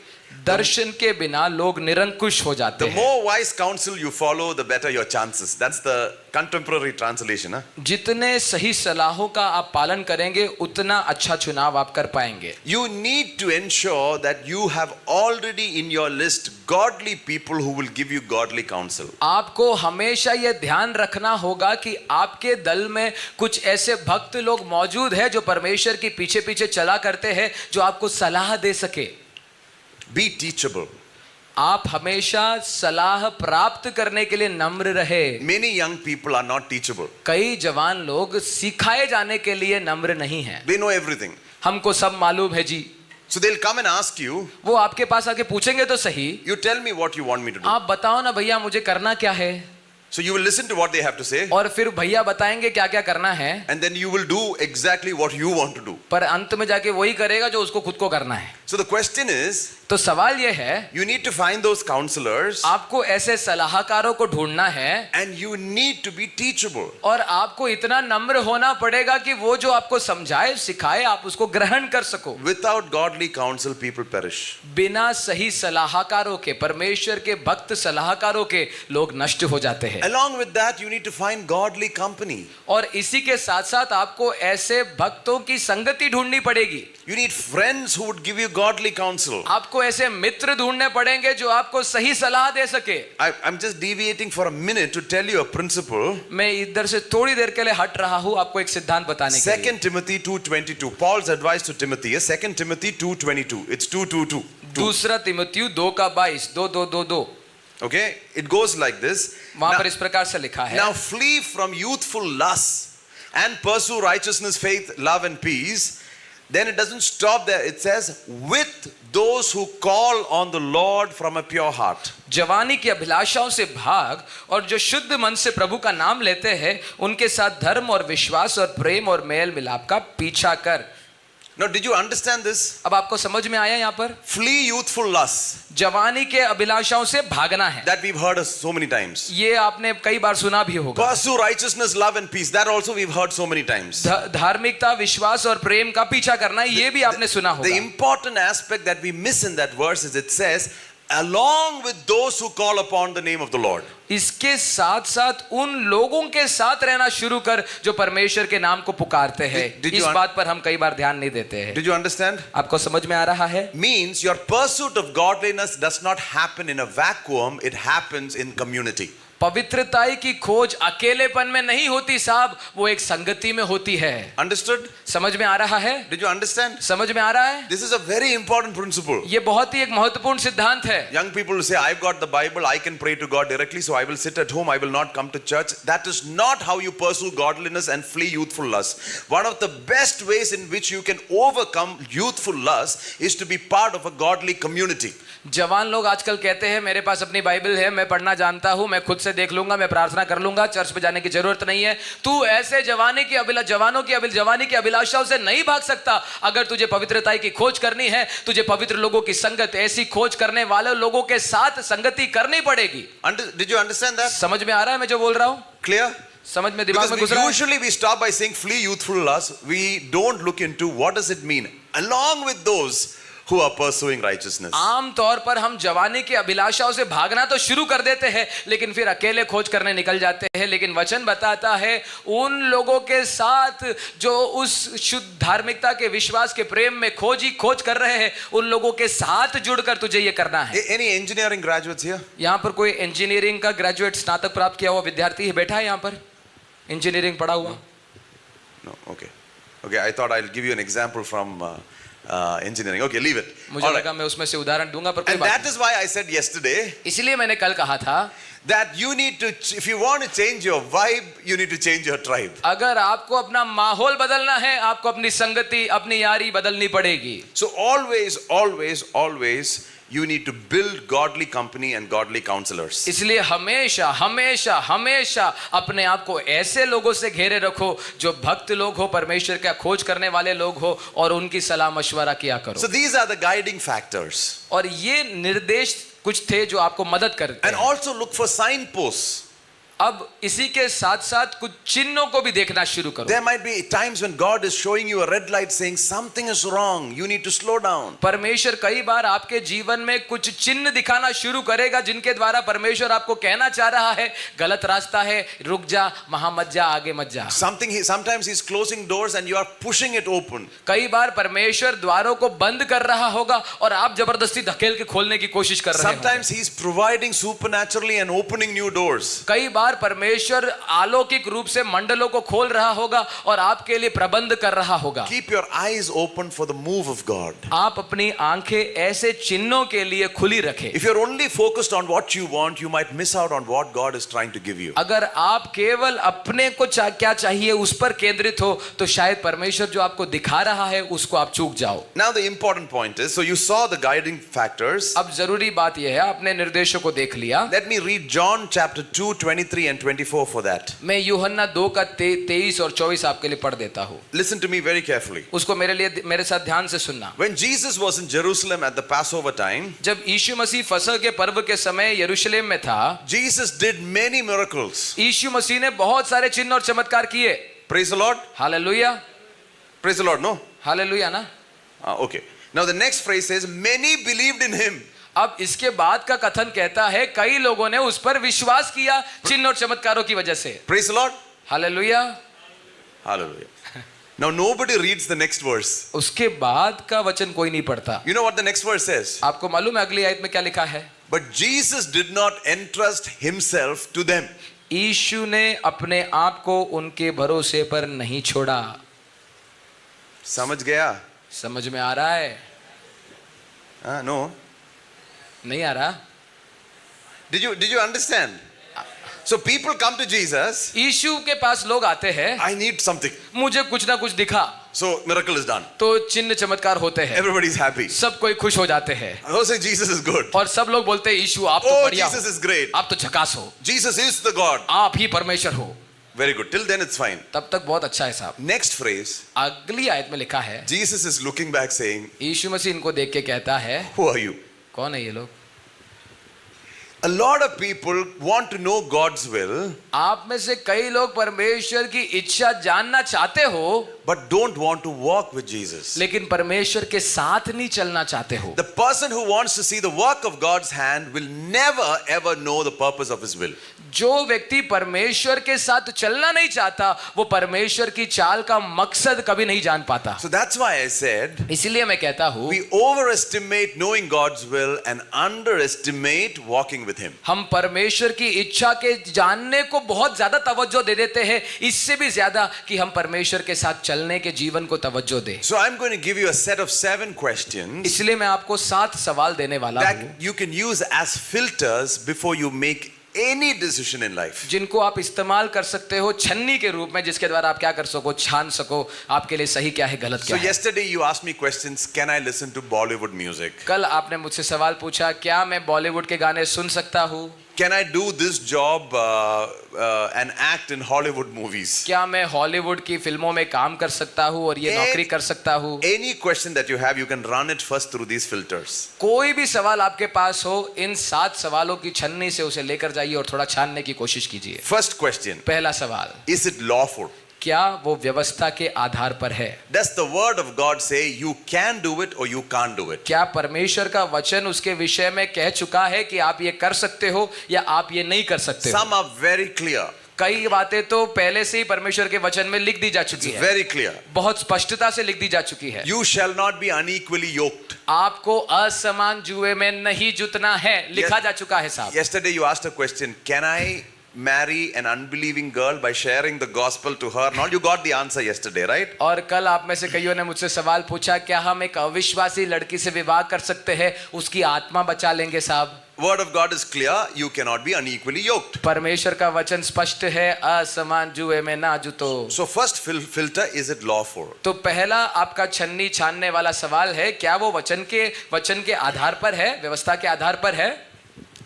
दर्शन के बिना लोग निरंकुश हो जाते The हैं। more wise counsel you follow, the better your chances. That's the contemporary translation. Huh? जितने सही सलाहों का आप पालन करेंगे, उतना अच्छा चुनाव आप कर पाएंगे। You need to ensure that you have already in your list godly people who will give you godly counsel. आपको हमेशा यह ध्यान रखना होगा कि आपके दल में कुछ ऐसे भक्त लोग मौजूद हैं जो परमेश्वर के पीछे पीछे चला करते हैं, जो आपको सलाह दे सके। Be teachable. आप हमेशा सलाह प्राप्त करने के लिए नम्र रहे। Many young people are not teachable. कई जवान लोग सिखाए जाने के लिए नम्र नहीं हैं। They know everything. हमको सब मालूम है जी। So they'll come and ask you, वो आपके पास आके पूछेंगे तो सही, you tell me what you want me to do. आप बताओ ना भैया मुझे करना क्या है। So you will listen to what they have to say, और फिर भैया बताएंगे क्या क्या करना है, and then you will do exactly what you want to do. पर अंत में जाके वही करेगा जो उसको खुद को करना है। So the question is, तो सवाल ये है, you need to find those counselors, आपको ऐसे सलाहकारों को ढूंढना है, and you need to be teachable. और आपको इतना नम्र होना पड़ेगा कि वो जो आपको समझाए सिखाए आप उसको ग्रहण कर सको। Without godly counsel, people perish. बिना सही सलाहकारों के, परमेश्वर के भक्त सलाहकारों के, लोग नष्ट हो जाते हैं। Along with that, you need to find godly company. और इसी के साथ साथ आपको ऐसे भक्तों की संगति ढूंढनी पड़ेगी। You need friends who would give you godly counsel. आपको ऐसे मित्र ढूंढने पड़ेंगे जो आपको सही सलाह दे सके। I'm just deviating for a minute to tell you a principle. मैं इधर से थोड़ी देर के लिए हट रहा हूं आपको एक सिद्धांत बताने के लिए। 2 Timothy 2:22. Paul's advice to Timothy is 2 Timothy 2:22. It's 2:22. दूसरा तिमुथियुस 2:22, 2:2. Okay? It goes like this. वहां पर इस प्रकार से लिखा है, Now flee from youthful lusts and pursue righteousness, faith, love and peace. Then it doesn't stop there. It says, with those who call on the Lord from a pure heart. जवानी की अभिलाषाओं से भाग और जो शुद्ध मन से प्रभु का नाम लेते हैं उनके साथ धर्म और विश्वास और प्रेम और मेल मिलाप का पीछा कर। Now, did you understand this? अब आपको समझ में आया यहाँ पर? Flee youthful lusts. जवानी के अभिलाषाओं से भागना है। That we've heard so many times. ये आपने कई बार सुना भी होगा। Pursue righteousness, love and peace. That also we've heard so many times. धार्मिकता, विश्वास और प्रेम का पीछा करना, ये भी आपने सुना The होगा। important aspect that we miss in that verse is it says, along with those who call upon the name of the Lord. इसके साथ साथ उन लोगों के साथ रहना शुरू कर जो परमेश्वर के नाम को पुकारते हैं। Did you इस बात पर हम कई बार ध्यान नहीं देते हैं। Did you understand? आपको समझ में आ रहा है? Means your pursuit of godliness does not happen in a vacuum, it happens in community. पवित्रताई की खोज अकेलेपन में नहीं होती साहब, वो एक संगति में होती है। Understood? समझ में आ रहा है? Did you understand? समझ में आ रहा है? This is a very important principle. ये बहुत ही एक महत्वपूर्ण सिद्धांत है। Young people will say, I've got the Bible, I can pray to God directly, so I will sit at home, I will not come to church. That is not how you pursue godliness and flee youthful lust. One of the best ways in which you can overcome youthful lust is to be part of a godly community. जवान लोग आजकल कहते हैं मेरे पास अपनी Bible है, मैं पढ़ना जानता हूं, मैं खुद से देख लूंगा, मैं प्रार्थना कर लूंगा, चर्च पे जाने की जरूरत नहीं है। तू ऐसे जवानी की अभिलाषाओं से नहीं भाग सकता। अगर तुझे पवित्रता की खोज करनी है, तुझे पवित्र लोगों की संगत, ऐसी खोज करने वाले लोगों के साथ संगति करनी पड़ेगी। Did you understand that? समझ में आ रहा है मैं जो बोल रहा हूं? Clear? समझ में, दिमाग में घुस रहा है? Usually we stop by saying flee youthful lust. We don't look into what does it mean along with those who are pursuing righteousness. आम तौर पर हम जवानी की अभिलाषाओं से भागना तो शुरू कर देते हैं, लेकिन फिर अकेले खोज करने निकल जाते हैं। लेकिन वचन बताता है उन लोगों के साथ जो उस शुद्ध धार्मिकता के, विश्वास के, प्रेम में खोज कर रहे हैं, उन लोगों के साथ जुड़कर तुझे ये करना है। Any engineering graduates here? यहाँ पर कोई इंजीनियरिंग का ग्रेजुएट, स्नातक प्राप्त किया हुआ विद्यार्थी है बैठा है यहाँ पर, इंजीनियरिंग पढ़ा हुआ? No. Okay. I thought I'll give you an example from engineering. Okay, leave it. मुझे लगा मैं उसमें से उदाहरण दूंगा, पर कोई And बात that is why I said yesterday नहीं। इसलिए मैंने कल कहा था that you need to, if you want to change your vibe, you need to change your tribe. अगर आपको अपना माहौल बदलना है, आपको अपनी संगति, अपनी यारी बदलनी पड़ेगी। So always you need to build godly company and godly counselors. इसलिए हमेशा अपने आप को ऐसे लोगों से घेरे रखो जो भक्त लोग हो, परमेश्वर का खोज करने वाले लोग हो, और उनकी सलाह मशवरा किया करो। So these are the guiding factors. और ये निर्देश कुछ थे जो आपको मदद करते And हैं। also look for signposts. अब इसी के साथ साथ कुछ चिन्हों को भी देखना शुरू करो। There might be times when God is showing you a red light saying something is wrong, you need to slow down. परमेश्वर कई बार आपके जीवन में कुछ चिन्ह दिखाना शुरू करेगा जिनके द्वारा परमेश्वर आपको कहना चाह रहा है गलत रास्ता है, रुक जा, वहां मत जा, आगे मत जा। Sometimes he's closing doors and you are pushing it open. कई बार परमेश्वर द्वारों को बंद कर रहा होगा और आप जबरदस्ती धकेल के खोलने की कोशिश कर रहे हो। Sometimes he's providing supernaturally and opening new doors. कई बार बार परमेश्वर अलौकिक रूप से मंडलों को खोल रहा होगा और आपके लिए प्रबंध कर रहा होगा। Keep your eyes open for the move of God. आप अपनी आंखें ऐसे चिन्हों के लिए खुली रखें। If you're only focused on what you want, you might miss out on what God is trying to give you. अगर आप केवल अपने को क्या चाहिए उस पर केंद्रित हो तो शायद परमेश्वर जो आपको दिखा रहा है उसको आप चूक जाओ। Now the important point is, so you saw the guiding factors. अब जरूरी बात यह है, आपने निर्देशों को देख लिया। Let me read John chapter 2, 23 and 24 for that. मैं यूहन्ना 2 का 23 और 24 आपके लिए पढ़ देता हूँ। Listen to me very carefully. उसको मेरे साथ ध्यान से सुनना। When Jesus was in Jerusalem at the Passover time, जब यीशु मसीह फसह के पर्व के समय यरूशलेम में था, Jesus did many miracles. यीशु मसीह ने बहुत सारे चिन्ह और चमत्कार किए। Praise the Lord. Hallelujah, Praise the Lord, no? Hallelujah ना। Okay. Now the next phrase says, many believed in him. अब इसके बाद का कथन कहता है कई लोगों ने उस पर विश्वास किया चिन्ह और चमत्कारों की वजह से। Praise the Lord. Hallelujah. Hallelujah. Now nobody reads the next verse. उसके बाद का वचन कोई नहीं पढ़ता। You know what the next verse says? आपको मालूम है अगली आयत में क्या लिखा है? But Jesus did not entrust himself to them. यीशु ने अपने आप को उनके भरोसे पर नहीं छोड़ा। समझ गया? समझ में आ रहा है? No. नहीं आ रहा? Did you understand? So people come to Jesus. यीशु के पास लोग आते हैं, I need something. मुझे कुछ ना कुछ दिखा, So miracle is done. तो चिन्ह चमत्कार होते हैं, Everybody is happy. सब कोई खुश हो जाते हैं Oh, say Jesus is good. और सब लोग बोलते हैं यीशु आप तो Oh, बढ़िया Jesus हो, is great. आप तो झकास हो, Jesus is the God. आप ही परमेश्वर हो। Very good. Till then it's fine. तब तक बहुत अच्छा है साहब। Next phrase, अगली आयत में लिखा है, Jesus is looking back saying, यीशु मसीह इनको देख के कहता है, who are you? कौन है ये लोग? A lot of people want to know God's will, आप में से कई लोग परमेश्वर की इच्छा जानना चाहते हो, but don't want to walk with Jesus. लेकिन परमेश्वर के साथ नहीं चलना चाहते हो। The person who wants to see the work of God's hand will never ever know the purpose of his will. जो व्यक्ति परमेश्वर के साथ चलना नहीं चाहता वो परमेश्वर की चाल का मकसद कभी नहीं जान पाता। So that's why I said, इसलिए मैं कहता हूँ we overestimate knowing God's will and underestimate walking with him. हम परमेश्वर की इच्छा के जानने को बहुत ज्यादा तवज्जो दे देते हैं, इससे भी ज्यादा कि हम परमेश्वर के साथ चलने के जीवन को तवज्जो दें। So I'm going to give you a set of 7 questions इसलिए मैं आपको 7 सवाल देने वाला हूँ that you can use as filters before you make any decision in life. जिनको आप इस्तेमाल कर सकते हो छन्नी के रूप में, जिसके द्वारा आप क्या कर सको, छान सको आपके लिए सही क्या है, गलत So क्या है। yesterday you asked me questions, can I listen to Bollywood music? कल आपने मुझसे सवाल पूछा क्या मैं बॉलीवुड के गाने सुन सकता हूँ, Can I do this job and act in Hollywood movies? क्या मैं हॉलीवुड की फिल्मों में काम कर सकता हूँ और ये नौकरी कर सकता हूँ। Any question that you have, you can run it first through these filters. कोई भी सवाल आपके पास हो, इन 7 सवालों की छन्नी से उसे लेकर जाइए और थोड़ा छानने की कोशिश कीजिए। First question, पहला सवाल, is it lawful? क्या वो व्यवस्था के आधार पर है? Does the word of God say you can do it or you can't do it? क्या परमेश्वर का वचन उसके विषय में कह चुका है कि आप ये कर सकते हो या आप ये नहीं कर सकते हो? Some are very clear. कई बातें तो पहले से ही परमेश्वर के वचन में लिख दी जा चुकी है, Very clear. बहुत स्पष्टता से लिख दी जा चुकी है। You shall not be unequally yoked. आपको असमान जुए में नहीं जुतना है, लिखा जा चुका है साहब। Yesterday you asked a question, can I marry an unbelieving girl by sharing the gospel to her? Now you got the answer yesterday, right? और कल आप में से कईयों ने मुझसे सवाल पूछा क्या हम एक अविश्वासी लड़की से विवाह कर सकते हैं, उसकी आत्मा बचा लेंगे साहब। Word of God is clear, you cannot be unequally yoked. परमेश्वर का वचन स्पष्ट है, असमान जुए में ना जुतो। So first filter, is it lawful? तो पहला आपका छन्नी छानने वाला सवाल है, क्या वो वचन के आधार पर है, व्यवस्था के आधार पर है?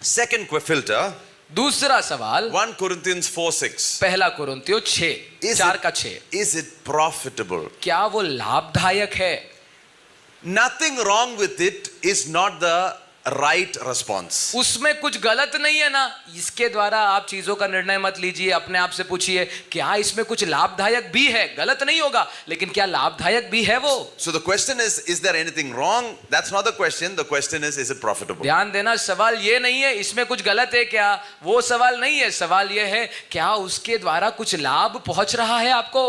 Second filter, दूसरा सवाल 1 Corinthians 4:6. पहला कुरिन्थियों 4:6, Is it profitable? क्या वो लाभदायक है? Nothing wrong with it is not the right response. उसमें कुछ गलत नहीं है ना? इसके द्वारा आप चीजों का निर्णय मत लीजिए, अपने आप से पूछिए क्या इसमें कुछ लाभदायक भी है? गलत नहीं होगा, लेकिन क्या लाभदायक भी है वो? So the question is there anything wrong? That's not the question. The question is it profitable? ध्यान देना, सवाल ये नहीं है इसमें कुछ गलत है क्या, वो सवाल नहीं है। सवाल ये है क्या उसके द्वारा कुछ लाभ पहुंच रहा है आपको?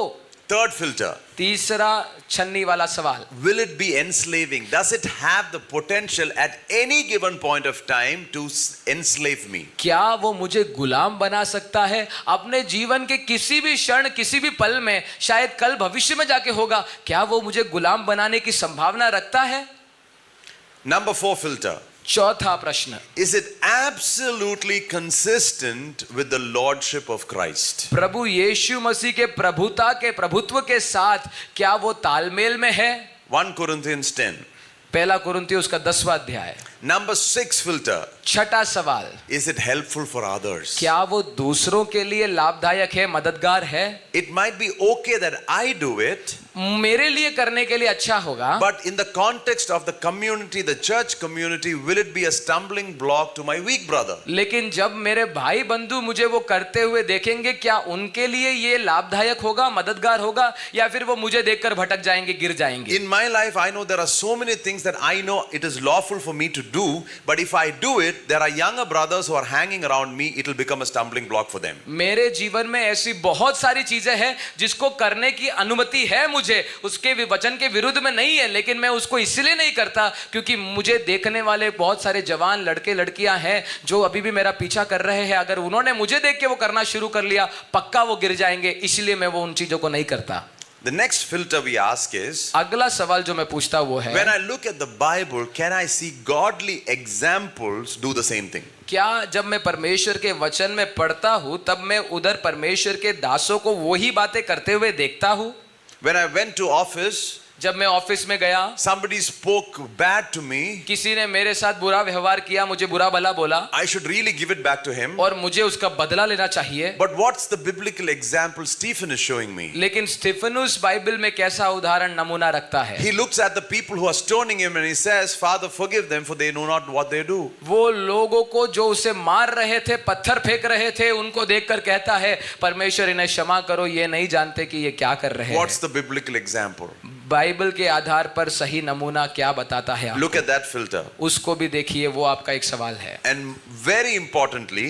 Third filter. तीसरा छन्नी वाला सवाल, Will it be enslaving? Does it have the potential at any given point of time to enslave me? क्या वो मुझे गुलाम बना सकता है अपने जीवन के किसी भी क्षण, किसी भी पल में? शायद कल भविष्य में जाके होगा, क्या वो मुझे गुलाम बनाने की संभावना रखता है? Number 4 filter. चौथा प्रश्न, Is it absolutely consistent with the lordship of Christ? प्रभु यीशु मसीह के प्रभुता के प्रभुत्व के साथ क्या वो तालमेल में है? 1 Corinthians 10. पहला कुरिन्थियों उसका 10वां अध्याय। Number 6 filter. छठा सवाल, Is it helpful for others? क्या वो दूसरों के लिए लाभदायक है, मददगार है? It might be okay that I do it, मेरे लिए करने के लिए अच्छा होगा, but in the context of the community, the church community, will it be a stumbling block to my weak brother? लेकिन जब मेरे भाई बंधु मुझे वो करते हुए देखेंगे, क्या उनके लिए ये लाभदायक होगा, मददगार होगा, या फिर वो मुझे देखकर भटक जाएंगे, गिर जाएंगे? In my life, I know there are so many things that I know it is lawful for me to do, but if I do it, there are younger brothers who are hanging around me, it will become a stumbling block for them. मेरे जीवन में ऐसी बहुत सारी चीजें हैं जिसको करने की अनुमति है मुझे, उसके वचन के विरुद्ध में नहीं है, लेकिन मैं उसको इसलिए नहीं करता क्योंकि मुझे देखने वाले बहुत सारे जवान लड़के लड़कियां हैं जो अभी भी मेरा पीछा कर रहे हैं। अगर उन्होंने मुझे देख के वो करना शुरू कर लिया, पक्का वो गिर जाएंगे, इसलिए मैं वो उन चीजों को नहीं करता। The next filter we ask is, अगला सवाल जो मैं पूछता वो है, when I look at the Bible, can I see godly examples do the same thing? क्या जब मैं परमेश्वर के वचन में पढ़ता हूं तब मैं उधर परमेश्वर के दासों को वही बातें करते हुए देखता हूं? When I went to office, जब मैं ऑफिस में गया, somebody spoke bad to me, किसी ने मेरे साथ बुरा व्यवहार किया, मुझे बुरा भला बोला, I should really give it back to him. और मुझे उसका बदला लेना चाहिए। But what's the biblical example Stephen is showing me? लेकिन स्टीफनुस बाइबल में कैसा उदाहरण नमूना रखता है? He looks at the people who are stoning him and he says, Father, forgive them for they know not what they do. वो लोगों को जो उसे मार रहे थे, पत्थर फेंक रहे थे, उनको देखकर कहता है, परमेश्वर इन्हें क्षमा करो, ये नहीं जानते कि ये क्या कर रहे हैं। What's the biblical example? Bible के आधार पर सही नमूना क्या बताता है आपको? Look at that filter. उसको भी देखिए, वो आपका एक सवाल है। And very importantly,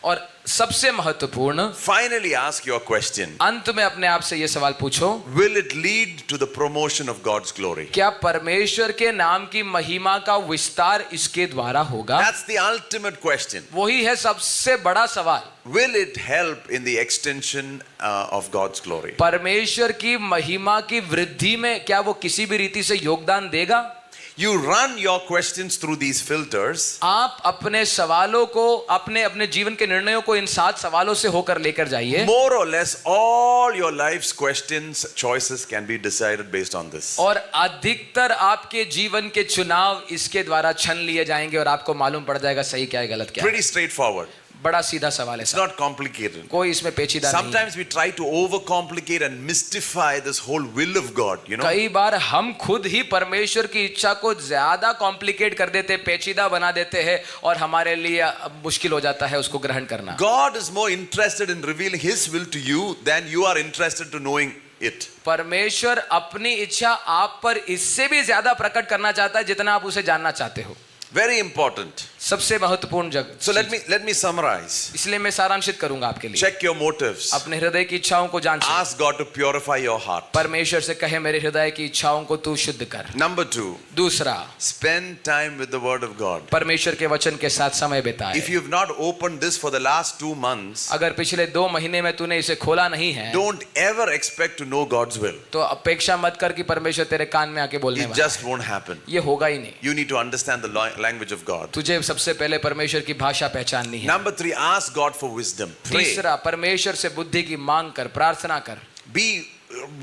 और सबसे महत्वपूर्ण, finally ask your question. अंत में अपने आप से ये सवाल पूछो, Will it lead to the promotion of God's glory? क्या परमेश्वर के नाम की महिमा का विस्तार इसके द्वारा होगा? That's the ultimate question. वही है सबसे बड़ा सवाल। Will it help in the extension of God's glory? परमेश्वर की महिमा की वृद्धि में क्या वो किसी भी रीति से योगदान देगा? You run your questions through these filters. आप अपने सवालों को, अपने अपने जीवन के निर्णयों को इन 7 सवालों से होकर लेकर जाइए। More or less all your life's questions, choices can be decided based on this. और अधिकतर आपके जीवन के चुनाव इसके द्वारा छन लिए जाएंगे और आपको मालूम पड़ जाएगा सही क्या है, गलत क्या है। Pretty straightforward. बड़ा सीधा सवाल है It's साहब, not complicated. कोई इसमें पेचीदा नहीं है। Sometimes we try to overcomplicate and mystify this whole will of God, you know. कई बार हम खुद ही परमेश्वर की इच्छा को ज्यादा कॉम्प्लिकेट कर देते, पेचीदा बना देते हैं और हमारे लिए मुश्किल हो जाता है उसको ग्रहण करना। God is more interested in revealing His will to you than you are interested to knowing it. परमेश्वर अपनी इच्छा आप पर इससे भी ज्यादा प्रकट करना चाहता है जितना आप उसे जानना चाहते हो। Very important. सबसे महत्वपूर्ण जगह। So let me summarize. इसलिए मैं सारांशित करूंगा आपके लिए। Check your motives. अपने हृदय की इच्छाओं को जांचें। Ask God to purify your heart. परमेश्वर से कहे मेरे हृदय की इच्छाओं को तू शुद्ध कर। Number 2. दूसरा, Spend time with the Word of God. परमेश्वर के वचन के साथ समय बिताए। If you've not opened this for the last 2 months, अगर पिछले 2 महीने में तूने इसे खोला नहीं है, don't ever expect to know God's will. तो अपेक्षा मत कर कि परमेश्वर तेरे कान में आके बोलने It वाला just won't happen. है। ये होगा ही नहीं। You need to understand the language of God. तुझे सबसे पहले परमेश्वर की भाषा पहचाननी है। Number 3, ask God for wisdom. Pray. तीसरा, परमेश्वर से बुद्धि की मांग कर, प्रार्थना कर। Be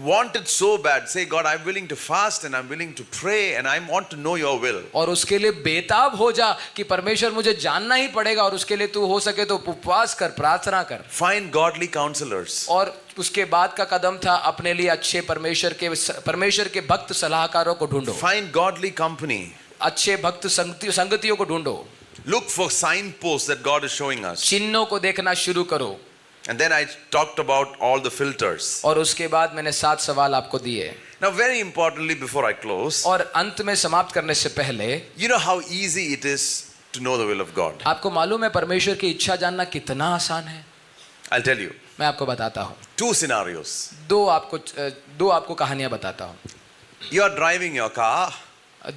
want it so bad. Say, God, I'm willing to fast and I'm willing to pray and I want to know your will. और उसके लिए बेताब हो जा कि परमेश्वर मुझे जानना ही पड़ेगा, और उसके लिए तू हो सके तो उपवास कर, प्रार्थना कर। Find godly counselors. और उसके बाद का कदम था अपने लिए अच्छे परमेश्वर के भक्त सलाहकारों को ढूंढो। Find godly company. अच्छे भक्त संगतियों को ढूंढो। Look for signposts that God is showing us. चिन्हों को देखना शुरू करो। And then I talked about all the filters. और उसके बाद मैंने 7 सवाल आपको दिए। Now, very importantly, before I close, और अंत में समाप्त करने से पहले, you know how easy it is to know the will of God. आपको मालूम है परमेश्वर की इच्छा जानना कितना आसान है? I'll tell you. मैं आपको बताता हूँ, Two scenarios. दो आपको कहानियां बताता हूँ, You are driving your car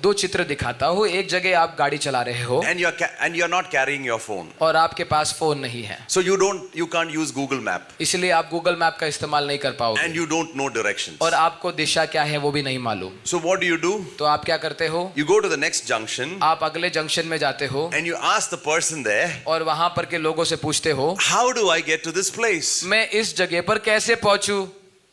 दो चित्र दिखाता हूँ। एक जगह आप गाड़ी चला रहे हो and you're not carrying your phone. और आपके पास फोन नहीं है, So you can't use Google Map इसलिए आप गूगल मैप का इस्तेमाल नहीं कर and पाओगे you don't know directions. और आपको दिशा क्या है वो भी नहीं मालूम। So what do? तो आप क्या करते हो? You go to the next junction आप अगले जंक्शन में जाते हो and you ask the person there, और वहां पर के लोगों से पूछते हो, how do I get to this place? मैं इस जगह पर कैसे पहुंचूं?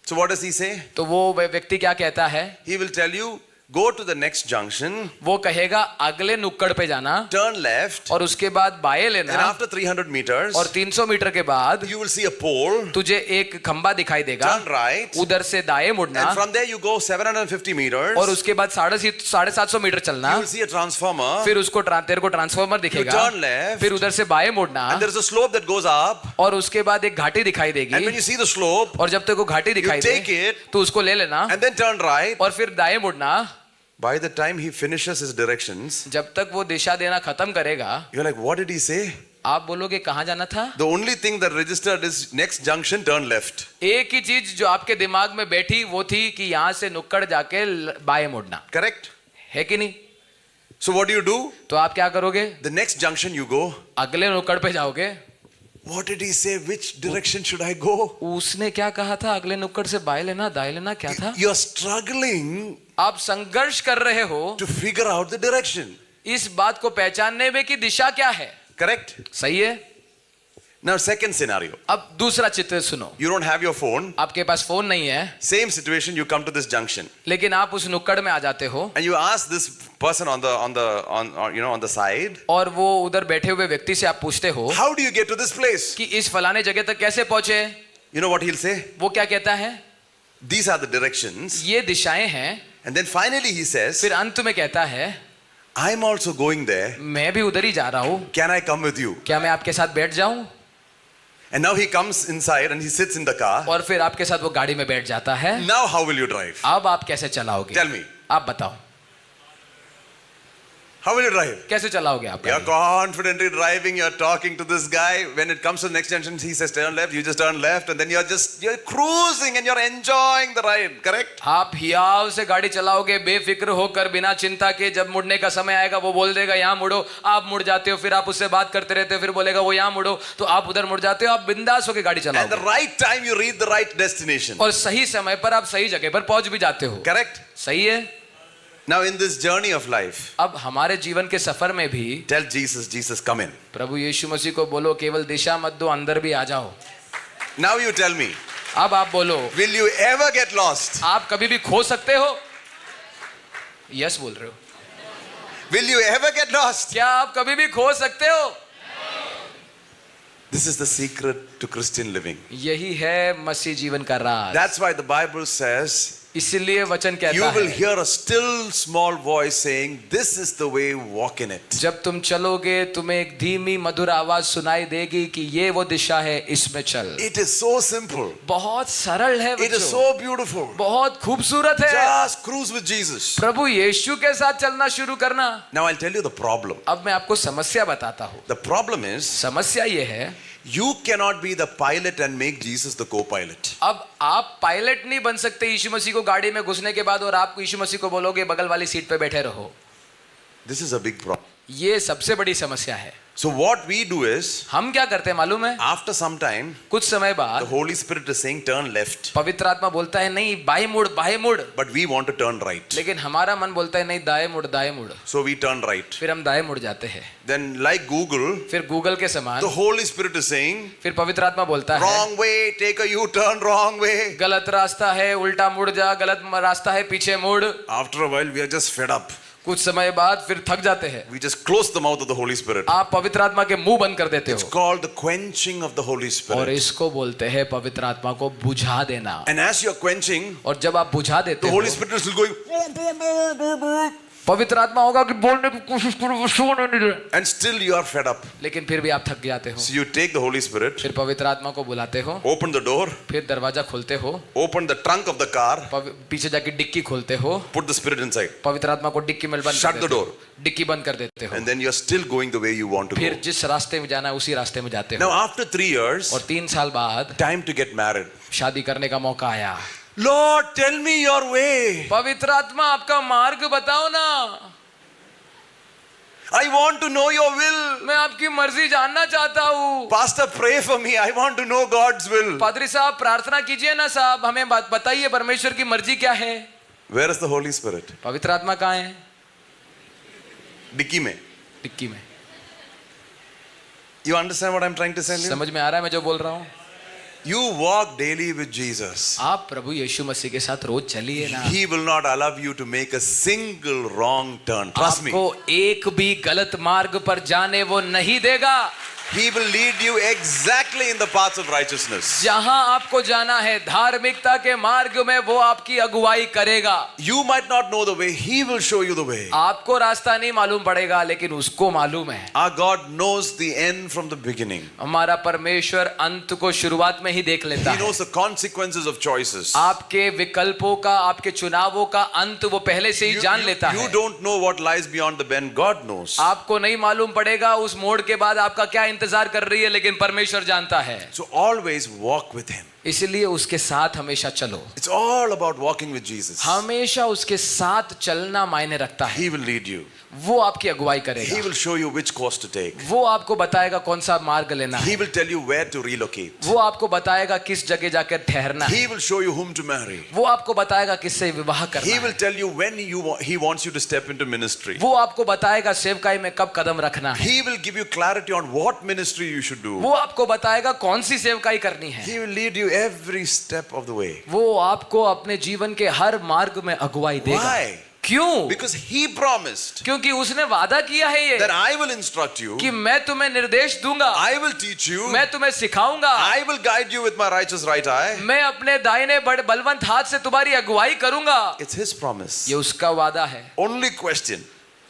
So what does he say? तो वो व्यक्ति क्या कहता है? He will tell you, go to the next junction, वो कहेगा अगले नुक्कड़ पे जाना turn left, और उसके बाद बाएं and लेना after 300 meters, और 300 मीटर के बाद you will see a pole, तुझे एक खंबा दिखाई देगा, turn right, उधर से दाएं मुड़ना and from there you go 750 meters, और उसके बाद 750 मीटर चलना, you will see a transformer, फिर उसको तेरे को ट्रांसफार्मर you दिखेगा, turn left, फिर उधर से बाएं मुड़ना and there is a slope that goes up, और उसके बाद एक घाटी दिखाई and when देगी you see the slope, और जब तक वो घाटी दिखाई you take दे it, तो उसको ले लेना and then turn right. और फिर दाएं मुड़ना। By the time he finishes his directions, जब तक वो दिशा देना खत्म करेगा you're like, what did he say? आप बोलोगे कहाँ जाना था? The only thing that registered is next junction, turn left. एक ही चीज जो आपके दिमाग में बैठी वो थी कि यहाँ से नुक्कड़ जाके बाएं मुड़ना, Correct? है कि नहीं? So what do? तो आप क्या करोगे? The next junction you go, अगले नुक्कड़ पे जाओगे। what did he say? Which direction should I go? उसने क्या कहा था? अगले नुक्कड़ से बाएं लेना, दाएं लेना, क्या था? You're struggling आप संघर्ष कर रहे हो to figure out the direction. इस बात को पहचानने में कि दिशा क्या है। Correct? सही है। Now second scenario. अब दूसरा चित्र सुनो। You don't have your phone. आपके पास फोन नहीं है, Same situation, you come to this junction. लेकिन आप उस नुक्कड़ में आ जाते हो And you ask this person on the side, और वो उधर बैठे हुए व्यक्ति से आप पूछते हो how do you get to this place? कि इस फलाने जगह तक कैसे पहुंचे। You know what he'll say? वो क्या कहता है? These are the directions. ये दिशाएं हैं। And then finally he says, फिर अंत में कहता है I'm also going there. मैं भी उधर ही जा रहा हूँ, Can I come with you? क्या मैं आपके साथ बैठ जाऊं? And now he comes inside and he sits in the car. और फिर आपके साथ वो गाड़ी में बैठ जाता है। Now how will you drive? अब आप कैसे चलाओगे? Tell me. आप बताओ How will you drive? कैसे चलाओगे आप You're गाड़ी? confidently driving, you're talking to this guy. When it comes to the next junction, he says turn left, you just turn left, and then you're cruising and you're enjoying the ride, correct? आप हियाव से गाड़ी चलाओगे बेफिक्र होकर, बिना चिंता के। जब मुड़ने का समय आएगा वो बोल देगा यहाँ मुड़ो, आप मुड़ जाते हो, फिर आप उससे बात करते रहते हो, फिर बोलेगा वो यहाँ मुड़ो तो आप उधर मुड़ जाते हो। आप बिंदास होकर गाड़ी And the चलाओगे right time you reach the right destination. और सही समय पर आप सही जगह पर पहुंच भी जाते हो। Correct? सही है। Now in this journey of life, अब हमारे जीवन के सफर में भी tell Jesus, come in. प्रभु यीशु मसीह को बोलो केवल दिशा मत दो, अंदर भी आ जाओ। Now you tell me, अब आप बोलो will you ever get lost? आप कभी भी खो सकते हो? यस बोल रहे हो। Will you ever get lost? क्या आप कभी भी खो सकते हो? This is the secret to Christian living. यही है मसीह जीवन का राज। That's why the Bible says, इसीलिए वचन you कहता will है hear a still small voice saying, this is the way, walk in it. जब तुम चलोगे तुम्हें एक धीमी मधुर आवाज सुनाई देगी कि ये वो दिशा है, इसमें चल। It is so simple. बहुत सरल है It is बच्चों, so beautiful. बहुत खूबसूरत है। Just cruise with Jesus. प्रभु यीशु के साथ चलना शुरू करना। Now I'll tell you the problem. अब मैं आपको समस्या बताता हूँ। The problem is, समस्या ये है you cannot be the pilot and make Jesus the co-pilot. अब आप पायलट नहीं बन सकते यीशु मसीह को गाड़ी में घुसने के बाद और आप यीशु मसीह को बोलोगे बगल वाली सीट पे बैठे रहो। This is a big problem. ये सबसे बड़ी समस्या है। So what we do is, हम क्या करते हैं मालूम है? after some time, कुछ समय the बाद Holy Spirit is saying turn left, पवित्र आत्मा बोलता है नहीं बाएं मुड़ बाएं मुड़, but we want to turn right. लेकिन हमारा मन बोलता है नहीं दाएं मुड़ दाएं मुड़। So we turn right. फिर हम दाएं मुड़ जाते हैं। Then like Google, फिर गूगल के समान the Holy Spirit is saying, फिर पवित्र आत्मा बोलता है wrong way, take a U-turn, wrong way. गलत रास्ता है, उल्टा मुड़ जा, गलत रास्ता है, पीछे मुड़। After a while, we are just fed up. कुछ समय बाद फिर थक जाते हैं। We just close the mouth of the Holy Spirit. आप पवित्र आत्मा के मुंह बंद कर देते It's हो called the quenching of the Holy और Spirit. इसको बोलते हैं पवित्र आत्मा को बुझा देना। And as you're quenching, और जब आप बुझा देते the हो Holy Spirit is still going. पवित्र आत्मा होगा कि बोलने की कोशिश करो वो सुनने नहीं दे, and still you are fed up. लेकिन फिर भी आप थक जाते हो। So you take the Holy Spirit, फिर पवित्र आत्मा को बुलाते हो, open the door, फिर दरवाजा खोलते हो, open the trunk of the car, पीछे जाके डिक्की खोलते हो, put the Spirit inside, पवित्र आत्मा को डिक्की में बंद Shut कर the देते हो, door. डिक्की बंद कर देते हो, and then you are still going the way you want to फिर go. जिस रास्ते में जाना है उसी रास्ते में जाते Now हो। after 3 years, और 3 साल बाद time to get married. शादी करने का मौका आया। Lord, tell me your way. पवित्र आत्मा आपका मार्ग बताओ ना, I want to know your will. मैं आपकी मर्जी जानना चाहता हूँ। Pastor, pray for me. I want to know God's will. पादरी साहब प्रार्थना कीजिए ना साहब, हमें बताइए परमेश्वर की मर्जी क्या है। Where is the Holy Spirit? पवित्र आत्मा कहाँ है? डिक्की में. डिक्की में। You understand what I'm trying to tell you? समझ में आ रहा है मैं जो बोल रहा हूँ? You walk daily with Jesus. आप प्रभु यीशु मसीह के साथ रोज चलिए ना। He will not allow you to make a single wrong turn. Trust me. आपको एक भी गलत मार्ग पर जाने वो नहीं देगा। He will lead you exactly in the paths of righteousness. जहां आपको जाना है धार्मिकता के मार्ग में वो आपकी अगुवाई करेगा। You might not know the way. He will show you the way. आपको रास्ता नहीं मालूम पड़ेगा लेकिन उसको मालूम है। Our God knows the end from the beginning. हमारा परमेश्वर अंत को शुरुआत में ही देख लेता He है। knows the consequences of choices. आपके विकल्पों का, आपके चुनावों का अंत वो पहले से ही जान लेता You है। don't know what lies beyond the bend. God knows. आपको नहीं मालूम पड़ेगा उस मोड़ के बाद आपका क्या इंतजार कर रही है, लेकिन परमेश्वर जानता है। So always walk with Him. इसलिए उसके साथ हमेशा चलो। It's all about walking with Jesus. हमेशा उसके साथ चलना मायने रखता है। He will lead you. वो आपकी अगुवाई He करेगा। will show you which course to take. वो आपको बताएगा कौन सा मार्ग लेना He है। will tell you where to relocate. वो आपको बताएगा किस जगह जाकर ठहरना है। He will show you whom to marry. वो आपको बताएगा किससे विवाह करना He will है। tell you when He wants you to step into ministry. वो आपको बताएगा सेवकाई में कब कदम रखना है। He will give you clarity on what ministry you should do. वो आपको बताएगा कौन सी सेवकाई करनी है। He will lead you every step of the way. वो आपको अपने जीवन के हर मार्ग में अगुवाई देगा। Why? क्यों? Because He promised क्योंकि उसने वादा किया है ये that I will instruct you, कि मैं तुम्हें निर्देश दूंगा, I will teach you, मैं तुम्हें सिखाऊंगा, I will guide you with my righteous right eye. मैं अपने दाहिने बलवंत हाथ से तुम्हारी अगुवाई करूंगा। It's His promise. ये उसका वादा है। Only question,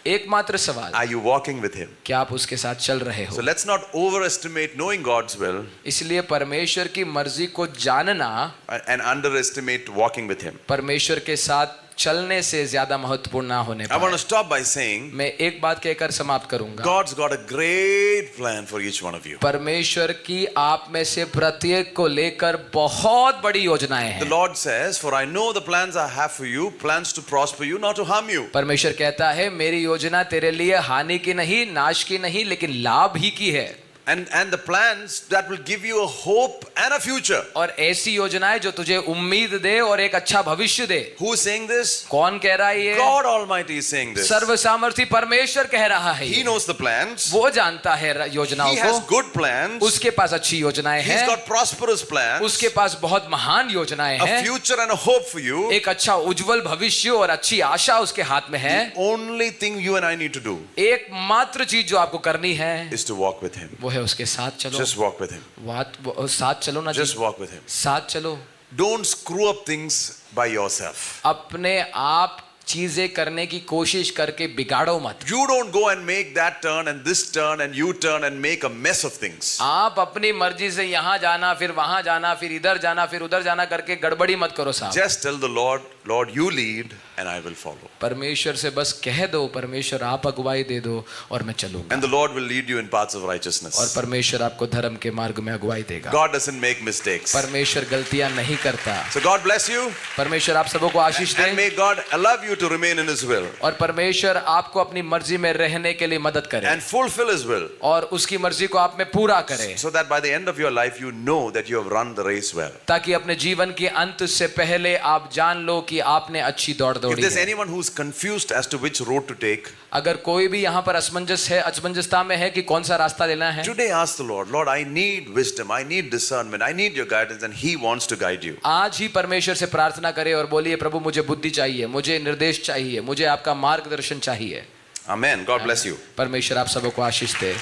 एकमात्र सवाल, are you walking with Him? क्या आप उसके साथ चल रहे So हो? let's not overestimate knowing God's will इसलिए परमेश्वर की मर्जी को जानना and underestimate walking with Him. परमेश्वर के साथ चलने से ज्यादा महत्वपूर्ण ना होने I want to पाए। stop by saying मैं एक बात कहकर समाप्त करूंगा। God's got a great plan for each one of you. परमेश्वर की आप में से प्रत्येक को लेकर बहुत बड़ी योजनाएं The हैं। Lord says, for I know the plans I have for you, plans to prosper you, not to harm you. परमेश्वर कहता है मेरी योजना तेरे लिए हानि की नहीं, नाश की नहीं, लेकिन लाभ ही की है। And the plans that will give you a hope and a future. और ऐसी योजनाएं जो तुझे उम्मीद दे और एक अच्छा भविष्य दे। Who is saying this? कौन कह रहा है ये? God Almighty is saying this. सर्व सामर्थी परमेश्वर कह रहा है He ये। knows the plans. वो जानता है योजनाओं He has को। good plans. उसके पास अच्छी योजनाएं He's हैं। got prosperous plans. उसके पास बहुत महान योजनाएं A हैं। future and a hope for you. एक अच्छा उज्जवल भविष्य और अच्छी आशा उसके हाथ में है। The only thing you and I need to do एकमात्र चीज जो आपको करनी है is to walk with Him. वो है उसके साथ चलो। Just walk with Him. साथ चलो ना जी। Just walk with Him. साथ चलो। Don't screw up things by yourself. अपने आप चीजें करने की कोशिश करके बिगाड़ो मत। You don't go and make that turn and this turn and you turn and make a mess of things. आप अपनी मर्जी से यहाँ जाना, फिर वहां जाना, फिर इधर जाना, फिर उधर जाना करके गड़बड़ी मत करो साहब। Just tell the Lord, Lord, you lead and I will follow. परमेश्वर से बस कह दो, परमेश्वर आप अगुवाई दे दो और मैं चलूंगा। And the Lord will lead you in paths of righteousness. और परमेश्वर आपको धर्म के मार्ग में अगुवाई देगा। God doesn't make mistakes. परमेश्वर गलतियां नहीं करता। So God bless you परमेश्वर आप सबों को आशीष दे। and may God allow you to remain in His will और परमेश्वर आपको अपनी मर्जी में रहने के लिए मदद करे and fulfill His will, और उसकी मर्जी को आप में पूरा करे, so that by the end of your life you know that you have run the race well. ताकि अपने जीवन के अंत से पहले आप जान लो कि आपने अच्छी दौड़ If दौड़ी there's है। anyone who's confused as to which road to take, अगर कोई भी यहाँ पर असमंजसता में है कि कौन सा रास्ता लेना है, today ask the Lord, Lord, I need wisdom, I need discernment, I need your guidance, and He wants to guide you. आज ही परमेश्वर से प्रार्थना करें और बोलिए प्रभु मुझे बुद्धि चाहिए, मुझे निर्देश चाहिए, मुझे आपका मार्गदर्शन चाहिए। Amen. God bless you. परमेश्वर आप सबों को आशीष दे।